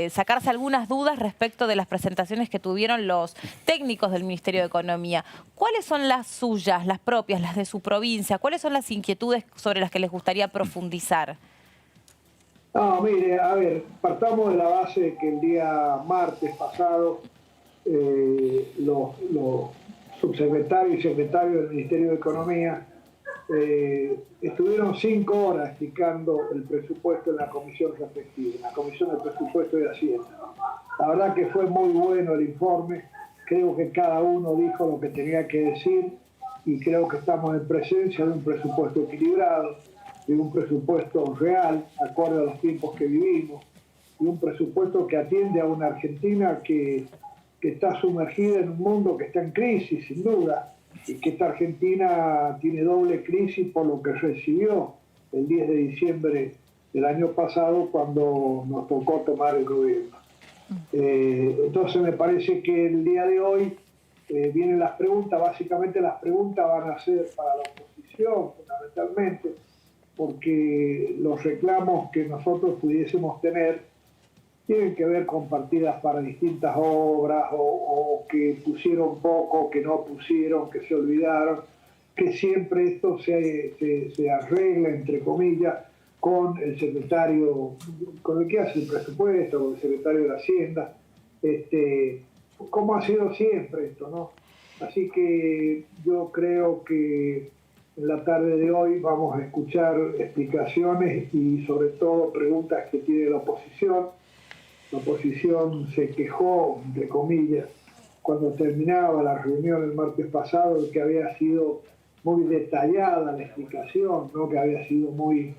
sacarse algunas dudas respecto de las presentaciones que tuvieron los técnicos del Ministerio de Economía. ¿Cuáles son las suyas, las propias, las de su provincia? ¿Cuáles son las inquietudes sobre las que les gustaría profundizar? No, mire, a ver, partamos de la base de que el día martes pasado los subsecretarios y secretarios del Ministerio de Economía estuvieron 5 horas explicando el presupuesto en la comisión respectiva, en la comisión de presupuesto de Hacienda. La verdad que fue muy bueno el informe, creo que cada uno dijo lo que tenía que decir y creo que estamos en presencia de un presupuesto equilibrado, de un presupuesto real, acorde a los tiempos que vivimos, y un presupuesto que atiende a una Argentina que está sumergida en un mundo que está en crisis, sin duda, y que esta Argentina tiene doble crisis por lo que recibió el 10 de diciembre del año pasado cuando nos tocó tomar el gobierno. Entonces me parece que el día de hoy vienen las preguntas, básicamente las preguntas van a ser para la oposición fundamentalmente, porque los reclamos que nosotros pudiésemos tener tienen que ver con partidas para distintas obras o que pusieron poco, que no pusieron, que se olvidaron, que siempre esto se arregla, entre comillas, con el secretario, con el que hace el presupuesto, con el secretario de la Hacienda, como ha sido siempre esto, ¿no? Así que yo creo que en la tarde de hoy vamos a escuchar explicaciones y sobre todo preguntas que tiene la oposición. La oposición se quejó, entre comillas, cuando terminaba la reunión el martes pasado, de que había sido muy detallada la explicación, ¿no? Que había sido muy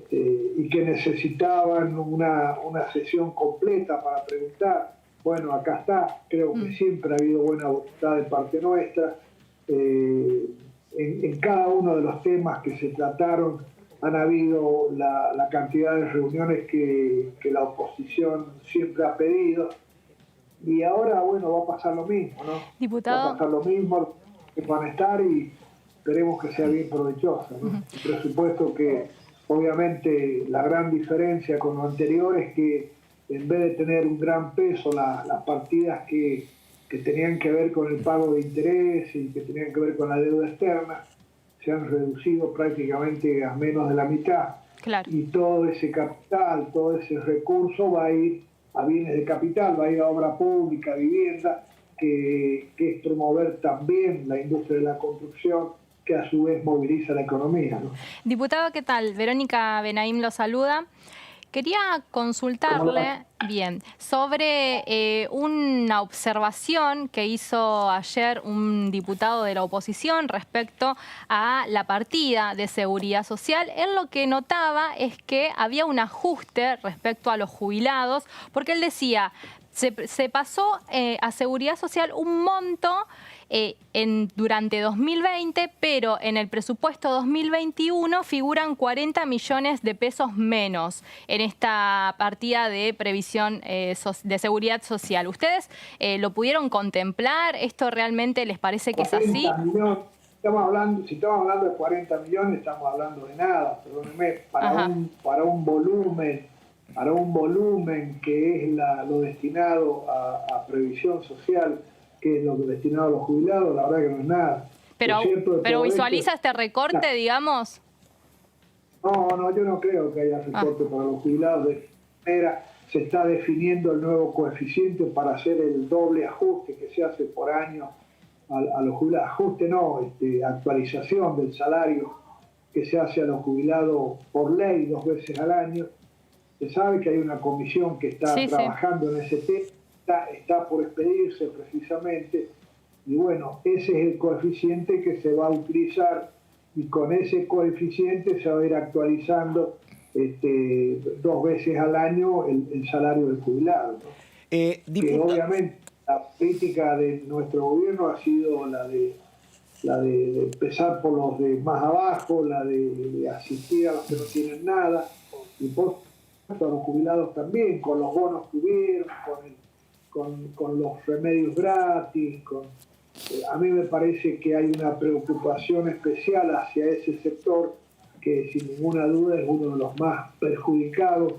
y que necesitaban una sesión completa para preguntar. Bueno, acá está, creo que siempre ha habido buena voluntad de parte nuestra. En cada uno de los temas que se trataron han habido la cantidad de reuniones que la oposición siempre ha pedido. Y ahora, bueno, va a pasar lo mismo, ¿no? Diputado. Va a pasar lo mismo, que van a estar y esperemos que sea bien provechosa, ¿no? Un presupuesto que, obviamente, la gran diferencia con lo anterior es que en vez de tener un gran peso las partidas que tenían que ver con el pago de interés y que tenían que ver con la deuda externa, se han reducido prácticamente a menos de la mitad. Claro. Y todo ese capital, todo ese recurso va a ir a bienes de capital, va a ir a obra pública, vivienda, que es promover también la industria de la construcción, que a su vez moviliza la economía, ¿no? Diputado, ¿qué tal? Verónica Benaim lo saluda. Quería consultarle bien sobre una observación que hizo ayer un diputado de la oposición respecto a la partida de seguridad social. Él lo que notaba es que había un ajuste respecto a los jubilados, porque él decía, se pasó a seguridad social un monto durante 2020, pero en el presupuesto 2021 figuran 40 millones de pesos menos en esta partida de previsión de seguridad social. ¿Ustedes lo pudieron contemplar? ¿Esto realmente les parece que es así? Si estamos hablando de 40 millones, estamos hablando de nada, perdónenme, para un volumen que es lo destinado a previsión social, que es lo destinado a los jubilados, la verdad que no es nada. Pero ¿visualiza este recorte, digamos? No, yo no creo que haya recorte para los jubilados. De manera se está definiendo el nuevo coeficiente para hacer el doble ajuste que se hace por año a los jubilados. Ajuste no, actualización del salario que se hace a los jubilados por ley 2 veces al año. Se sabe que hay una comisión que está trabajando en ese tema. Está por expedirse precisamente, y bueno, ese es el coeficiente que se va a utilizar, y con ese coeficiente se va a ir actualizando 2 veces al año el salario del jubilado, ¿no? Que obviamente la política de nuestro gobierno ha sido la de empezar por los de más abajo, la de asistir a los que no tienen nada, y por supuesto a los jubilados también, con los bonos que hubieron, con los remedios gratis. A mí me parece que hay una preocupación especial hacia ese sector que sin ninguna duda es uno de los más perjudicados,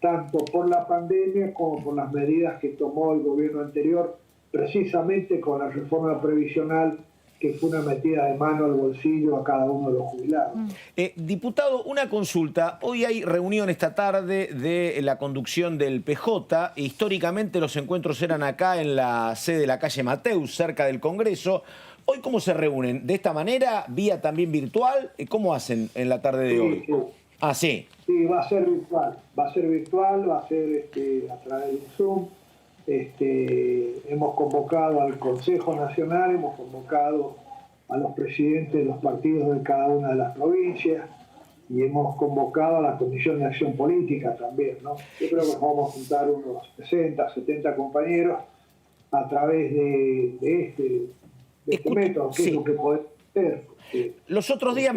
tanto por la pandemia como por las medidas que tomó el gobierno anterior, precisamente con la reforma previsional, que fue una metida de mano al bolsillo a cada uno de los jubilados. Diputado, una consulta. Hoy hay reunión esta tarde de la conducción del PJ. Históricamente los encuentros eran acá en la sede de la calle Mateus, cerca del Congreso. ¿Hoy cómo se reúnen? ¿De esta manera? ¿Vía también virtual? ¿Cómo hacen en la tarde de hoy? Sí. Ah, sí. Sí, va a ser virtual, va a ser a través de Zoom. Hemos convocado al Consejo Nacional, hemos convocado a los presidentes de los partidos de cada una de las provincias y hemos convocado a la Comisión de Acción Política también, ¿no? Yo creo que vamos a juntar unos 60, 70 compañeros a través de este método, que es lo que podemos hacer. Los otros días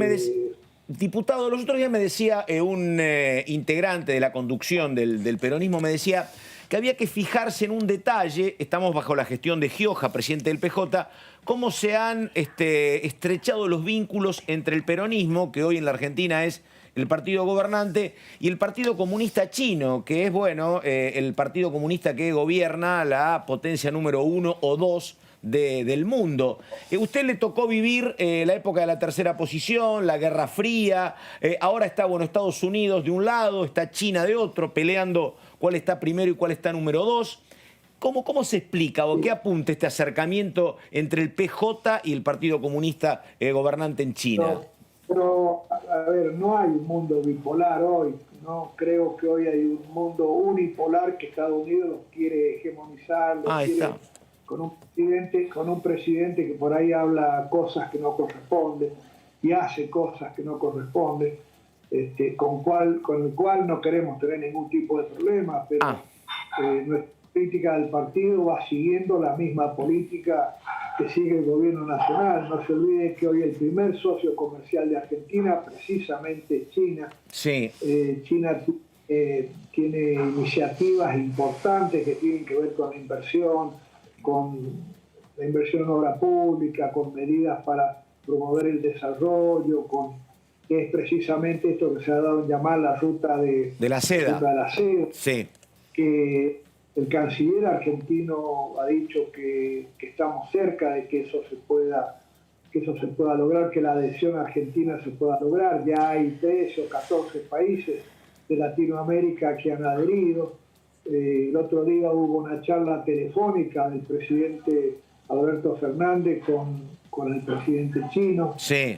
Diputado, los otros días me decía un integrante de la conducción del peronismo, me decía que había que fijarse en un detalle, estamos bajo la gestión de Gioja, presidente del PJ, cómo se han estrechado los vínculos entre el peronismo, que hoy en la Argentina es el partido gobernante, y el Partido Comunista Chino, que es, bueno, el Partido Comunista que gobierna la potencia número 1 o 2 del mundo. Usted le tocó vivir la época de la tercera posición, la Guerra Fría, ahora está, bueno, Estados Unidos de un lado, está China de otro, peleando cuál está primero y cuál está número 2. ¿Cómo se explica o qué apunta este acercamiento entre el PJ y el Partido Comunista gobernante en China? Pero, a ver, no hay un mundo bipolar hoy, ¿no? Creo que hoy hay un mundo unipolar que Estados Unidos quiere hegemonizar, con un presidente que por ahí habla cosas que no corresponden y hace cosas que no corresponden, con el cual no queremos tener ningún tipo de problema, pero nuestra política del partido va siguiendo la misma política que sigue el gobierno nacional. No se olvide que hoy el primer socio comercial de Argentina, precisamente es China. Sí. China tiene iniciativas importantes que tienen que ver con la inversión en obra pública, con medidas para promover el desarrollo, que es precisamente esto que se ha dado en llamar la ruta de la seda. Sí. Que el canciller argentino ha dicho que estamos cerca de que eso se pueda lograr, que la adhesión argentina se pueda lograr. Ya hay 13 o 14 países de Latinoamérica que han adherido. El otro día hubo una charla telefónica del presidente Alberto Fernández con el presidente chino. Sí.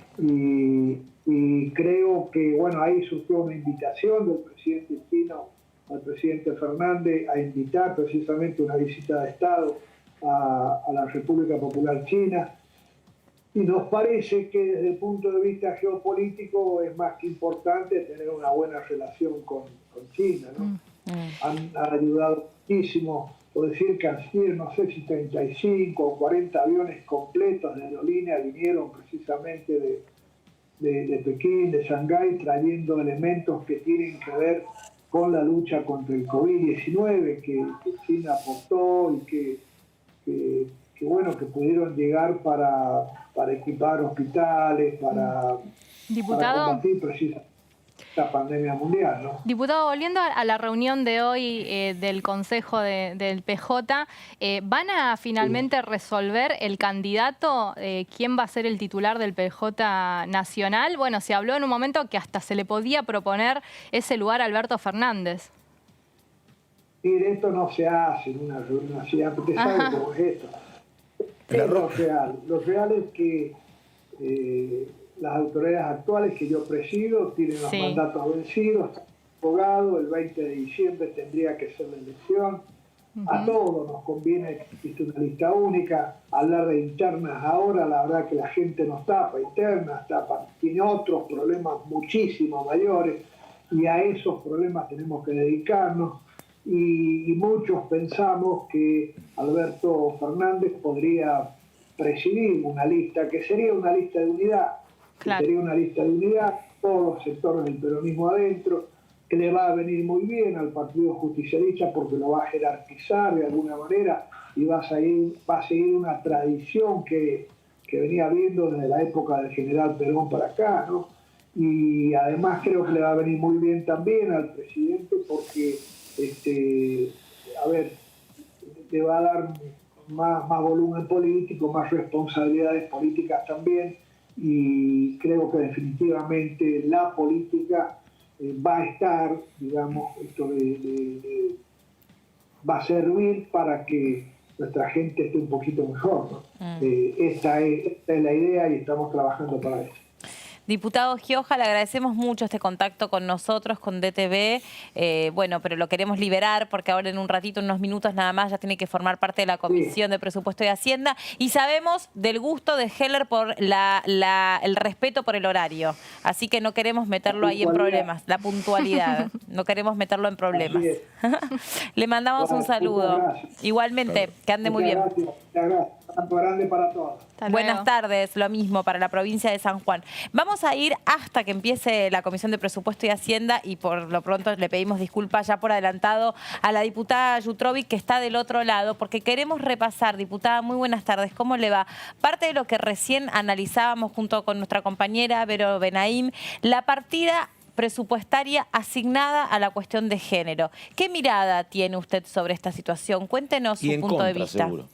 Y creo que, bueno, ahí surgió una invitación del presidente chino al presidente Fernández a invitar precisamente una visita de Estado a la República Popular China. Y nos parece que desde el punto de vista geopolítico es más que importante tener una buena relación con China, ¿no? Han ayudado muchísimo, por decir canciller, no sé si 35 o 40 aviones completos de aerolínea vinieron precisamente de Pekín, de Shanghái, trayendo elementos que tienen que ver con la lucha contra el COVID-19 que China aportó y que pudieron llegar para equipar hospitales, para combatir precisamente la pandemia mundial, ¿no? Diputado, volviendo a la reunión de hoy del Consejo del PJ, ¿van a finalmente resolver el candidato, quién va a ser el titular del PJ nacional? Bueno, se habló en un momento que hasta se le podía proponer ese lugar a Alberto Fernández. Y esto no se hace en una reunión así, usted sabe cómo es esto. Es lo real es que las autoridades actuales que yo presido tienen los mandatos vencidos, abogado, el 20 de diciembre tendría que ser la elección. A todos nos conviene que exista una lista única. Hablar de internas ahora, la verdad que la gente nos tapa internas, tiene otros problemas muchísimo mayores y a esos problemas tenemos que dedicarnos. Y muchos pensamos que Alberto Fernández podría presidir una lista, que sería una lista de unidad. Claro. Sería una lista de unidad, todos los sectores del peronismo adentro, que le va a venir muy bien al Partido Justicialista porque lo va a jerarquizar de alguna manera y va a seguir una tradición que venía viendo desde la época del general Perón para acá, ¿no? Y además creo que le va a venir muy bien también al presidente porque, le va a dar más volumen político, más responsabilidades políticas también. Y creo que definitivamente la política va a estar, digamos, va a servir para que nuestra gente esté un poquito mejor, ¿no? Esta es la idea y estamos trabajando para eso. Diputado Gioja, le agradecemos mucho este contacto con nosotros, con DTV. Bueno, pero lo queremos liberar porque ahora en un ratito, unos minutos nada más, ya tiene que formar parte de la Comisión de Presupuesto y Hacienda. Y sabemos del gusto de Heller por el respeto por el horario. Así que no queremos meterlo ahí en problemas. La puntualidad. No queremos meterlo en problemas. Le mandamos un saludo. Igualmente, que ande muy bien. Muchas gracias. Tanto grande para todos. Buenas tardes, lo mismo para la provincia de San Juan. Vamos a ir hasta que empiece la Comisión de Presupuesto y Hacienda y por lo pronto le pedimos disculpas ya por adelantado a la diputada Yutrovic que está del otro lado porque queremos repasar, diputada, muy buenas tardes, ¿cómo le va? Parte de lo que recién analizábamos junto con nuestra compañera Vero Benaim, la partida presupuestaria asignada a la cuestión de género. ¿Qué mirada tiene usted sobre esta situación? Cuéntenos su punto de vista. Seguro.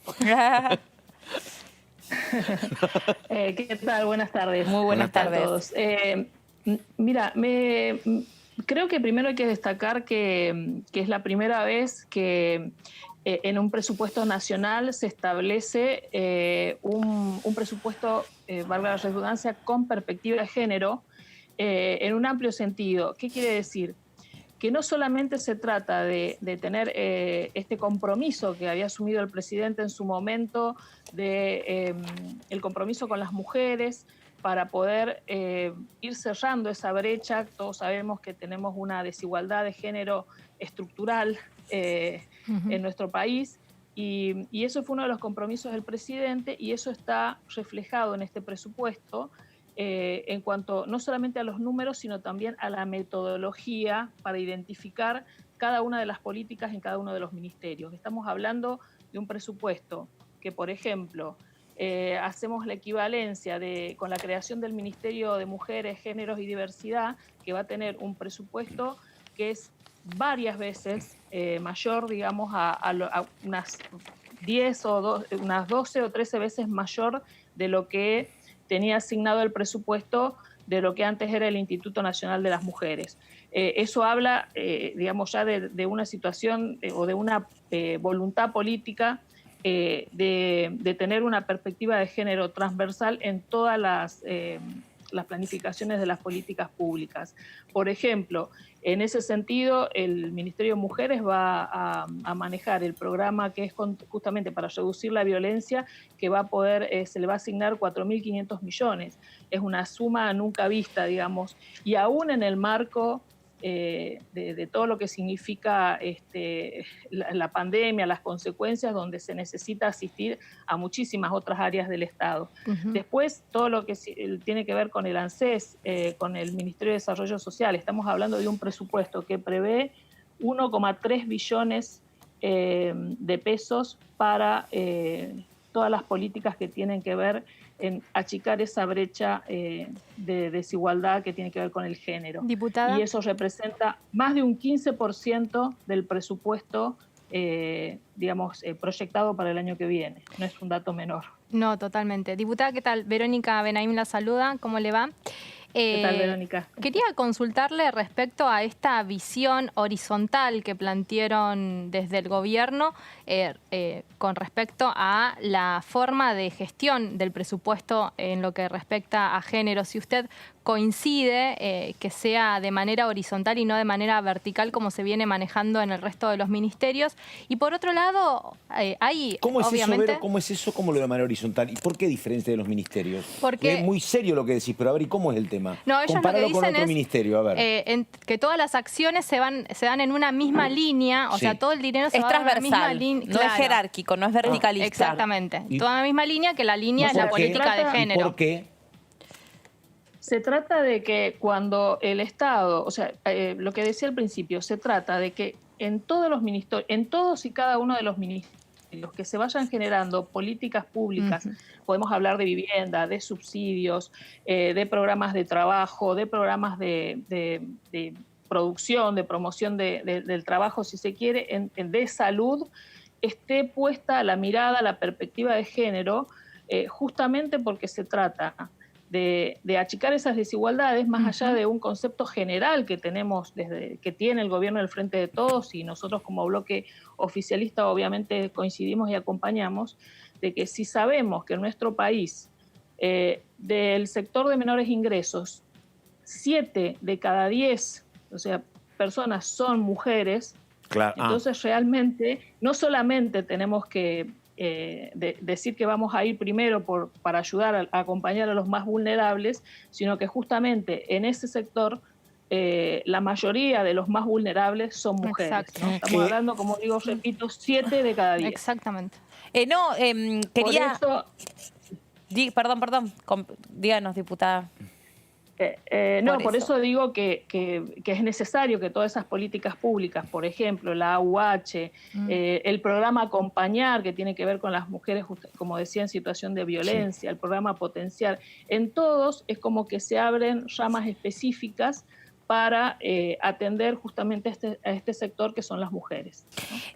¿Qué tal? Buenas tardes. Muy buenas tardes. A todos. Mira, creo que primero hay que destacar que es la primera vez que en un presupuesto nacional se establece un presupuesto, valga la redundancia, con perspectiva de género en un amplio sentido. ¿Qué quiere decir? Que no solamente se trata de tener este compromiso que había asumido el presidente en su momento, el compromiso con las mujeres para poder ir cerrando esa brecha. Todos sabemos que tenemos una desigualdad de género estructural en nuestro país y eso fue uno de los compromisos del presidente y eso está reflejado en este presupuesto. En cuanto no solamente a los números, sino también a la metodología para identificar cada una de las políticas en cada uno de los ministerios. Estamos hablando de un presupuesto que, por ejemplo, hacemos la equivalencia con la creación del Ministerio de Mujeres, Géneros y Diversidad, que va a tener un presupuesto que es varias veces mayor, digamos, a unas 10 o unas 12 o 13 veces mayor de lo que tenía asignado el presupuesto de lo que antes era el Instituto Nacional de las Mujeres. Eso habla, digamos, ya de una situación o de una voluntad política de tener una perspectiva de género transversal en todas las planificaciones de las políticas públicas. Por ejemplo, en ese sentido, el Ministerio de Mujeres va a manejar el programa que es justamente para reducir la violencia, que va a poder, se le va a asignar 4.500 millones. Es una suma nunca vista, digamos, y aún en el marco de todo lo que significa la pandemia, las consecuencias, donde se necesita asistir a muchísimas otras áreas del Estado. Después, todo lo que tiene que ver con el ANSES, con el Ministerio de Desarrollo Social, estamos hablando de un presupuesto que prevé 1,3 billones de pesos para todas las políticas que tienen que ver en achicar esa brecha de desigualdad que tiene que ver con el género. Diputada. Y eso representa más de un 15% del presupuesto, digamos, proyectado para el año que viene. No es un dato menor. No, totalmente. Diputada, ¿qué tal? Verónica Benaim la saluda. ¿Cómo le va? ¿Qué tal, Verónica? Quería consultarle respecto a esta visión horizontal que plantearon desde el gobierno con respecto a la forma de gestión del presupuesto en lo que respecta a género. Si usted coincide que sea de manera horizontal y no de manera vertical como se viene manejando en el resto de los ministerios. Y por otro lado, hay ¿Cómo es obviamente... eso, Vero? ¿Cómo es eso? ¿Cómo lo de manera horizontal? ¿Y por qué diferente de los ministerios? Porque es muy serio lo que decís, pero a ver, ¿y cómo es el tema? No, ellos Compáralo lo que dicen con otro es ministerio, a ver. que todas las acciones se dan en una misma línea, o sea, todo el dinero se es va a la misma transversal, línea. no es jerárquico, no es verticalista. Exactamente, ¿Y? toda la misma línea que la línea es la política de género. ¿Y por qué? Se trata de que cuando el Estado, o sea, lo que decía al principio, se trata de que en todos los ministerios, en todos y cada uno de los ministerios que se vayan generando políticas públicas, podemos hablar de vivienda, de subsidios, de programas de trabajo, de programas de producción, de promoción del trabajo, si se quiere, de salud, esté puesta la mirada, la perspectiva de género, justamente porque se trata de achicar esas desigualdades más allá de un concepto general que tenemos que tiene el gobierno del Frente de Todos, y nosotros como bloque oficialista obviamente coincidimos y acompañamos, de que si sabemos que en nuestro país del sector de menores ingresos 7 de cada 10, o sea, personas son mujeres, Claro. entonces realmente no solamente tenemos que decir que vamos a ir primero para ayudar a acompañar a los más vulnerables, sino que justamente en ese sector la mayoría de los más vulnerables son mujeres, ¿no? Estamos hablando, como digo, repito, 7 de cada 10. Exactamente. Quería... Por eso, perdón. Díganos, diputada. Por eso digo que es necesario que todas esas políticas públicas, por ejemplo, la AUH, el programa Acompañar, que tiene que ver con las mujeres, como decía, en situación de violencia, el programa Potenciar, en todos es como que se abren ramas específicas para atender justamente a este sector que son las mujeres,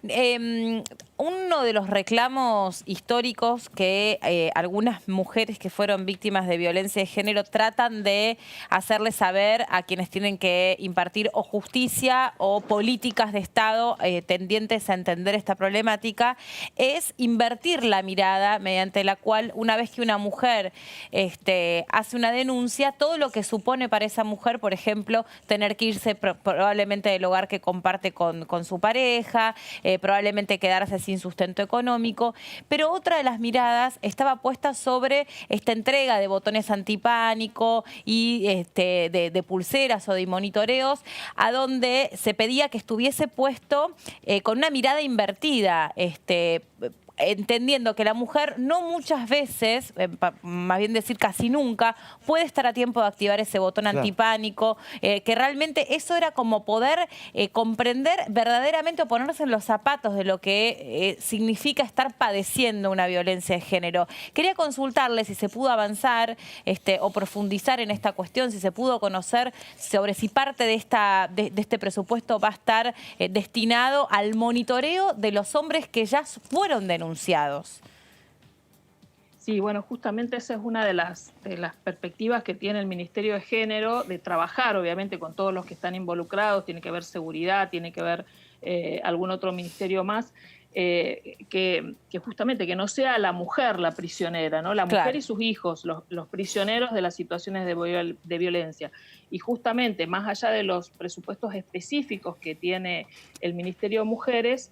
¿no? Uno de los reclamos históricos que algunas mujeres que fueron víctimas de violencia de género tratan de hacerle saber a quienes tienen que impartir o justicia o políticas de Estado tendientes a entender esta problemática es invertir la mirada mediante la cual una vez que una mujer hace una denuncia, todo lo que supone para esa mujer, por ejemplo, tener que irse probablemente del hogar que comparte con su pareja, probablemente quedarse sin sustento económico, pero otra de las miradas estaba puesta sobre esta entrega de botones antipánico y de pulseras o de monitoreos, a donde se pedía que estuviese puesto con una mirada invertida, entendiendo que la mujer no muchas veces, más bien decir casi nunca, puede estar a tiempo de activar ese botón antipánico, que realmente eso era como poder comprender verdaderamente o ponerse en los zapatos de lo que significa estar padeciendo una violencia de género. Quería consultarle si se pudo avanzar o profundizar en esta cuestión, si se pudo conocer sobre si parte de este presupuesto va a estar destinado al monitoreo de los hombres que ya fueron denunciados. Sí, bueno, justamente esa es una de las perspectivas que tiene el Ministerio de Género, de trabajar obviamente con todos los que están involucrados, tiene que ver seguridad, tiene que ver algún otro ministerio más, que justamente que no sea la mujer la prisionera, ¿no? La mujer y sus hijos, los prisioneros de las situaciones de violencia. Y justamente, más allá de los presupuestos específicos que tiene el Ministerio de Mujeres,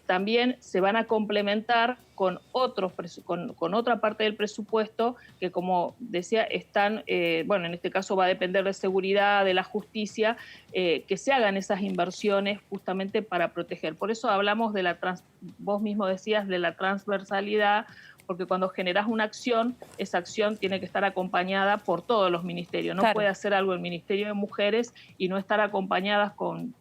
también se van a complementar con otra parte del presupuesto que, como decía, están, en este caso va a depender de seguridad, de la justicia, que se hagan esas inversiones justamente para proteger. Por eso hablamos de vos mismo decías, de la transversalidad, porque cuando generás una acción, esa acción tiene que estar acompañada por todos los ministerios. No puede hacer algo el Ministerio de Mujeres y no estar acompañadas con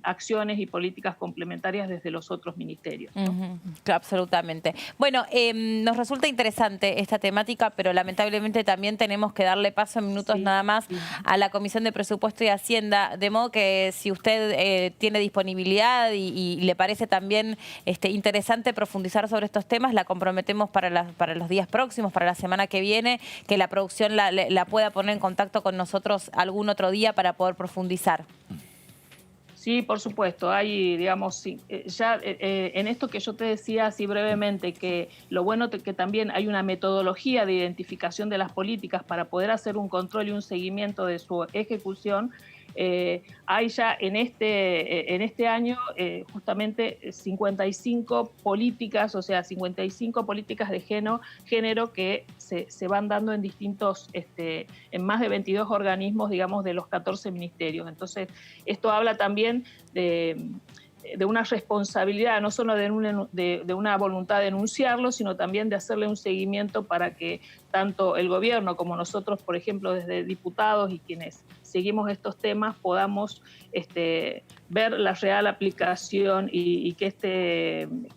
acciones y políticas complementarias desde los otros ministerios, ¿no? Absolutamente. Bueno, nos resulta interesante esta temática, pero lamentablemente también tenemos que darle paso en minutos nada más a la Comisión de Presupuesto y Hacienda, de modo que si usted tiene disponibilidad y le parece también interesante profundizar sobre estos temas, la comprometemos para los días próximos, para la semana que viene, que la producción la pueda poner en contacto con nosotros algún otro día para poder profundizar. Sí, por supuesto. Hay, digamos, ya en esto que yo te decía así brevemente, que lo bueno que también hay una metodología de identificación de las políticas para poder hacer un control y un seguimiento de su ejecución. Hay ya en este año justamente 55 políticas, o sea, 55 políticas de género que se van dando en distintos, en más de 22 organismos, digamos, de los 14 ministerios. Entonces, esto habla también de una responsabilidad, no solo de una voluntad de denunciarlo, sino también de hacerle un seguimiento para que tanto el gobierno como nosotros, por ejemplo, desde diputados y quienes seguimos estos temas podamos ver la real aplicación y que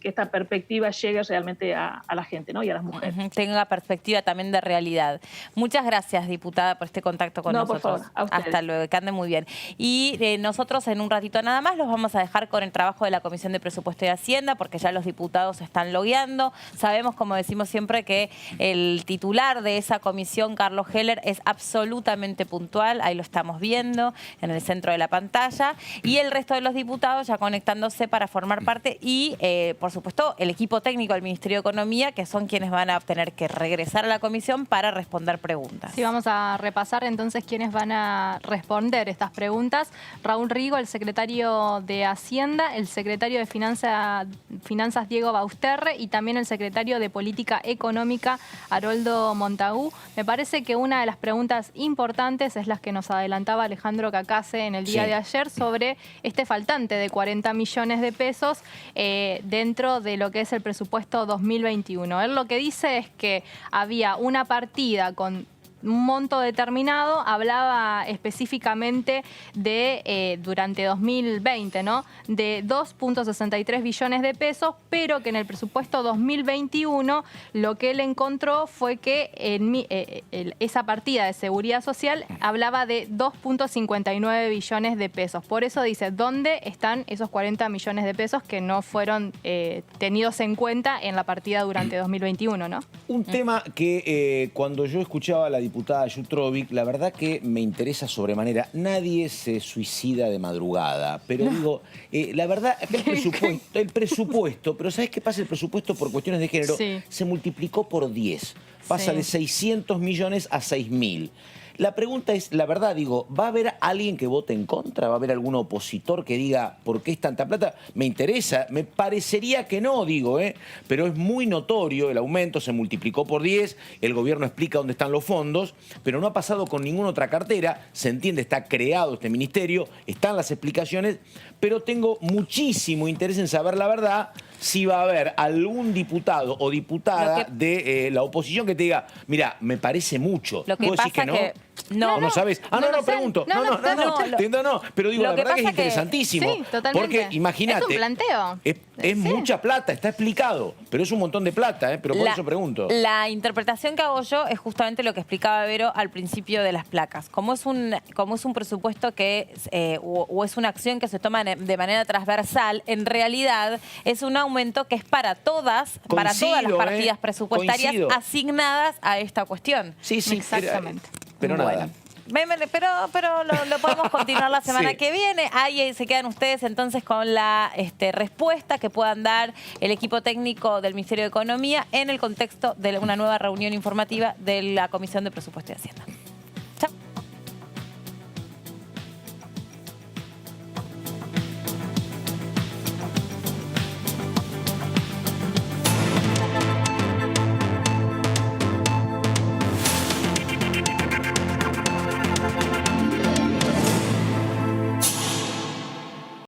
esta perspectiva llegue realmente a la gente, ¿no? Y a las mujeres. Tenga perspectiva también de realidad. Muchas gracias, diputada, por este contacto con nosotros. Por favor, a ustedes. Hasta luego, que ande muy bien. Y nosotros en un ratito nada más los vamos a dejar con el trabajo de la Comisión de Presupuesto y Hacienda, porque ya los diputados se están logueando. Sabemos, como decimos siempre, que el titular de esa comisión, Carlos Heller, es absolutamente puntual. Ahí lo estamos viendo en el centro de la pantalla. Y el resto de los diputados ya conectándose para formar parte y, por supuesto, el equipo técnico del Ministerio de Economía, que son quienes van a tener que regresar a la comisión para responder preguntas. Sí, vamos a repasar entonces quiénes van a responder estas preguntas. Raúl Rigo, el secretario de Hacienda, el secretario de Finanzas Diego Bausterre y también el secretario de Política Económica Haroldo Montagu. Me parece que una de las preguntas importantes es la que nos adelantaba Alejandro Cacase en el día de ayer sobre este faltante de 40 millones de pesos dentro de lo que es el presupuesto 2021. Él lo que dice es que había una partida con un monto determinado, hablaba específicamente de, durante 2020, ¿no?, de 2.63 billones de pesos, pero que en el presupuesto 2021 lo que él encontró fue que esa partida de seguridad social hablaba de 2.59 billones de pesos. Por eso dice, ¿dónde están esos 40 millones de pesos que no fueron tenidos en cuenta en la partida durante 2021, ¿no? Un tema que cuando yo escuchaba a la diputada Jutrovic, la verdad que me interesa sobremanera. Nadie se suicida de madrugada, pero digo, la verdad, el presupuesto, pero ¿sabes qué pasa? El presupuesto por cuestiones de género se multiplicó por 10. Pasa de 600 millones a 6.000. La pregunta es, la verdad, digo, ¿va a haber alguien que vote en contra? ¿Va a haber algún opositor que diga por qué es tanta plata? Me interesa, me parecería que no, digo, pero es muy notorio el aumento, se multiplicó por 10, el gobierno explica dónde están los fondos, pero no ha pasado con ninguna otra cartera, se entiende, está creado este ministerio, están las explicaciones, pero tengo muchísimo interés en saber la verdad, si va a haber algún diputado o diputada de la oposición que te diga, mira, me parece mucho. Lo que ¿Vos decís pasa que no? No sabes. No, pregunto. No. Pero digo, la verdad que es interesantísimo. Sí, totalmente. Porque imagínate. Es un planteo. Es mucha plata, está explicado. Pero es un montón de plata, pero por eso pregunto. La interpretación que hago yo es justamente lo que explicaba Vero al principio de las placas. Como es un presupuesto que o es una acción que se toma de manera transversal, en realidad es un aumento que es para todas las partidas presupuestarias asignadas a esta cuestión. Sí. Exactamente. Pero nada. Pero lo podemos continuar la semana que viene. Ahí se quedan ustedes entonces con la respuesta que puedan dar el equipo técnico del Ministerio de Economía en el contexto de una nueva reunión informativa de la Comisión de Presupuesto y Hacienda.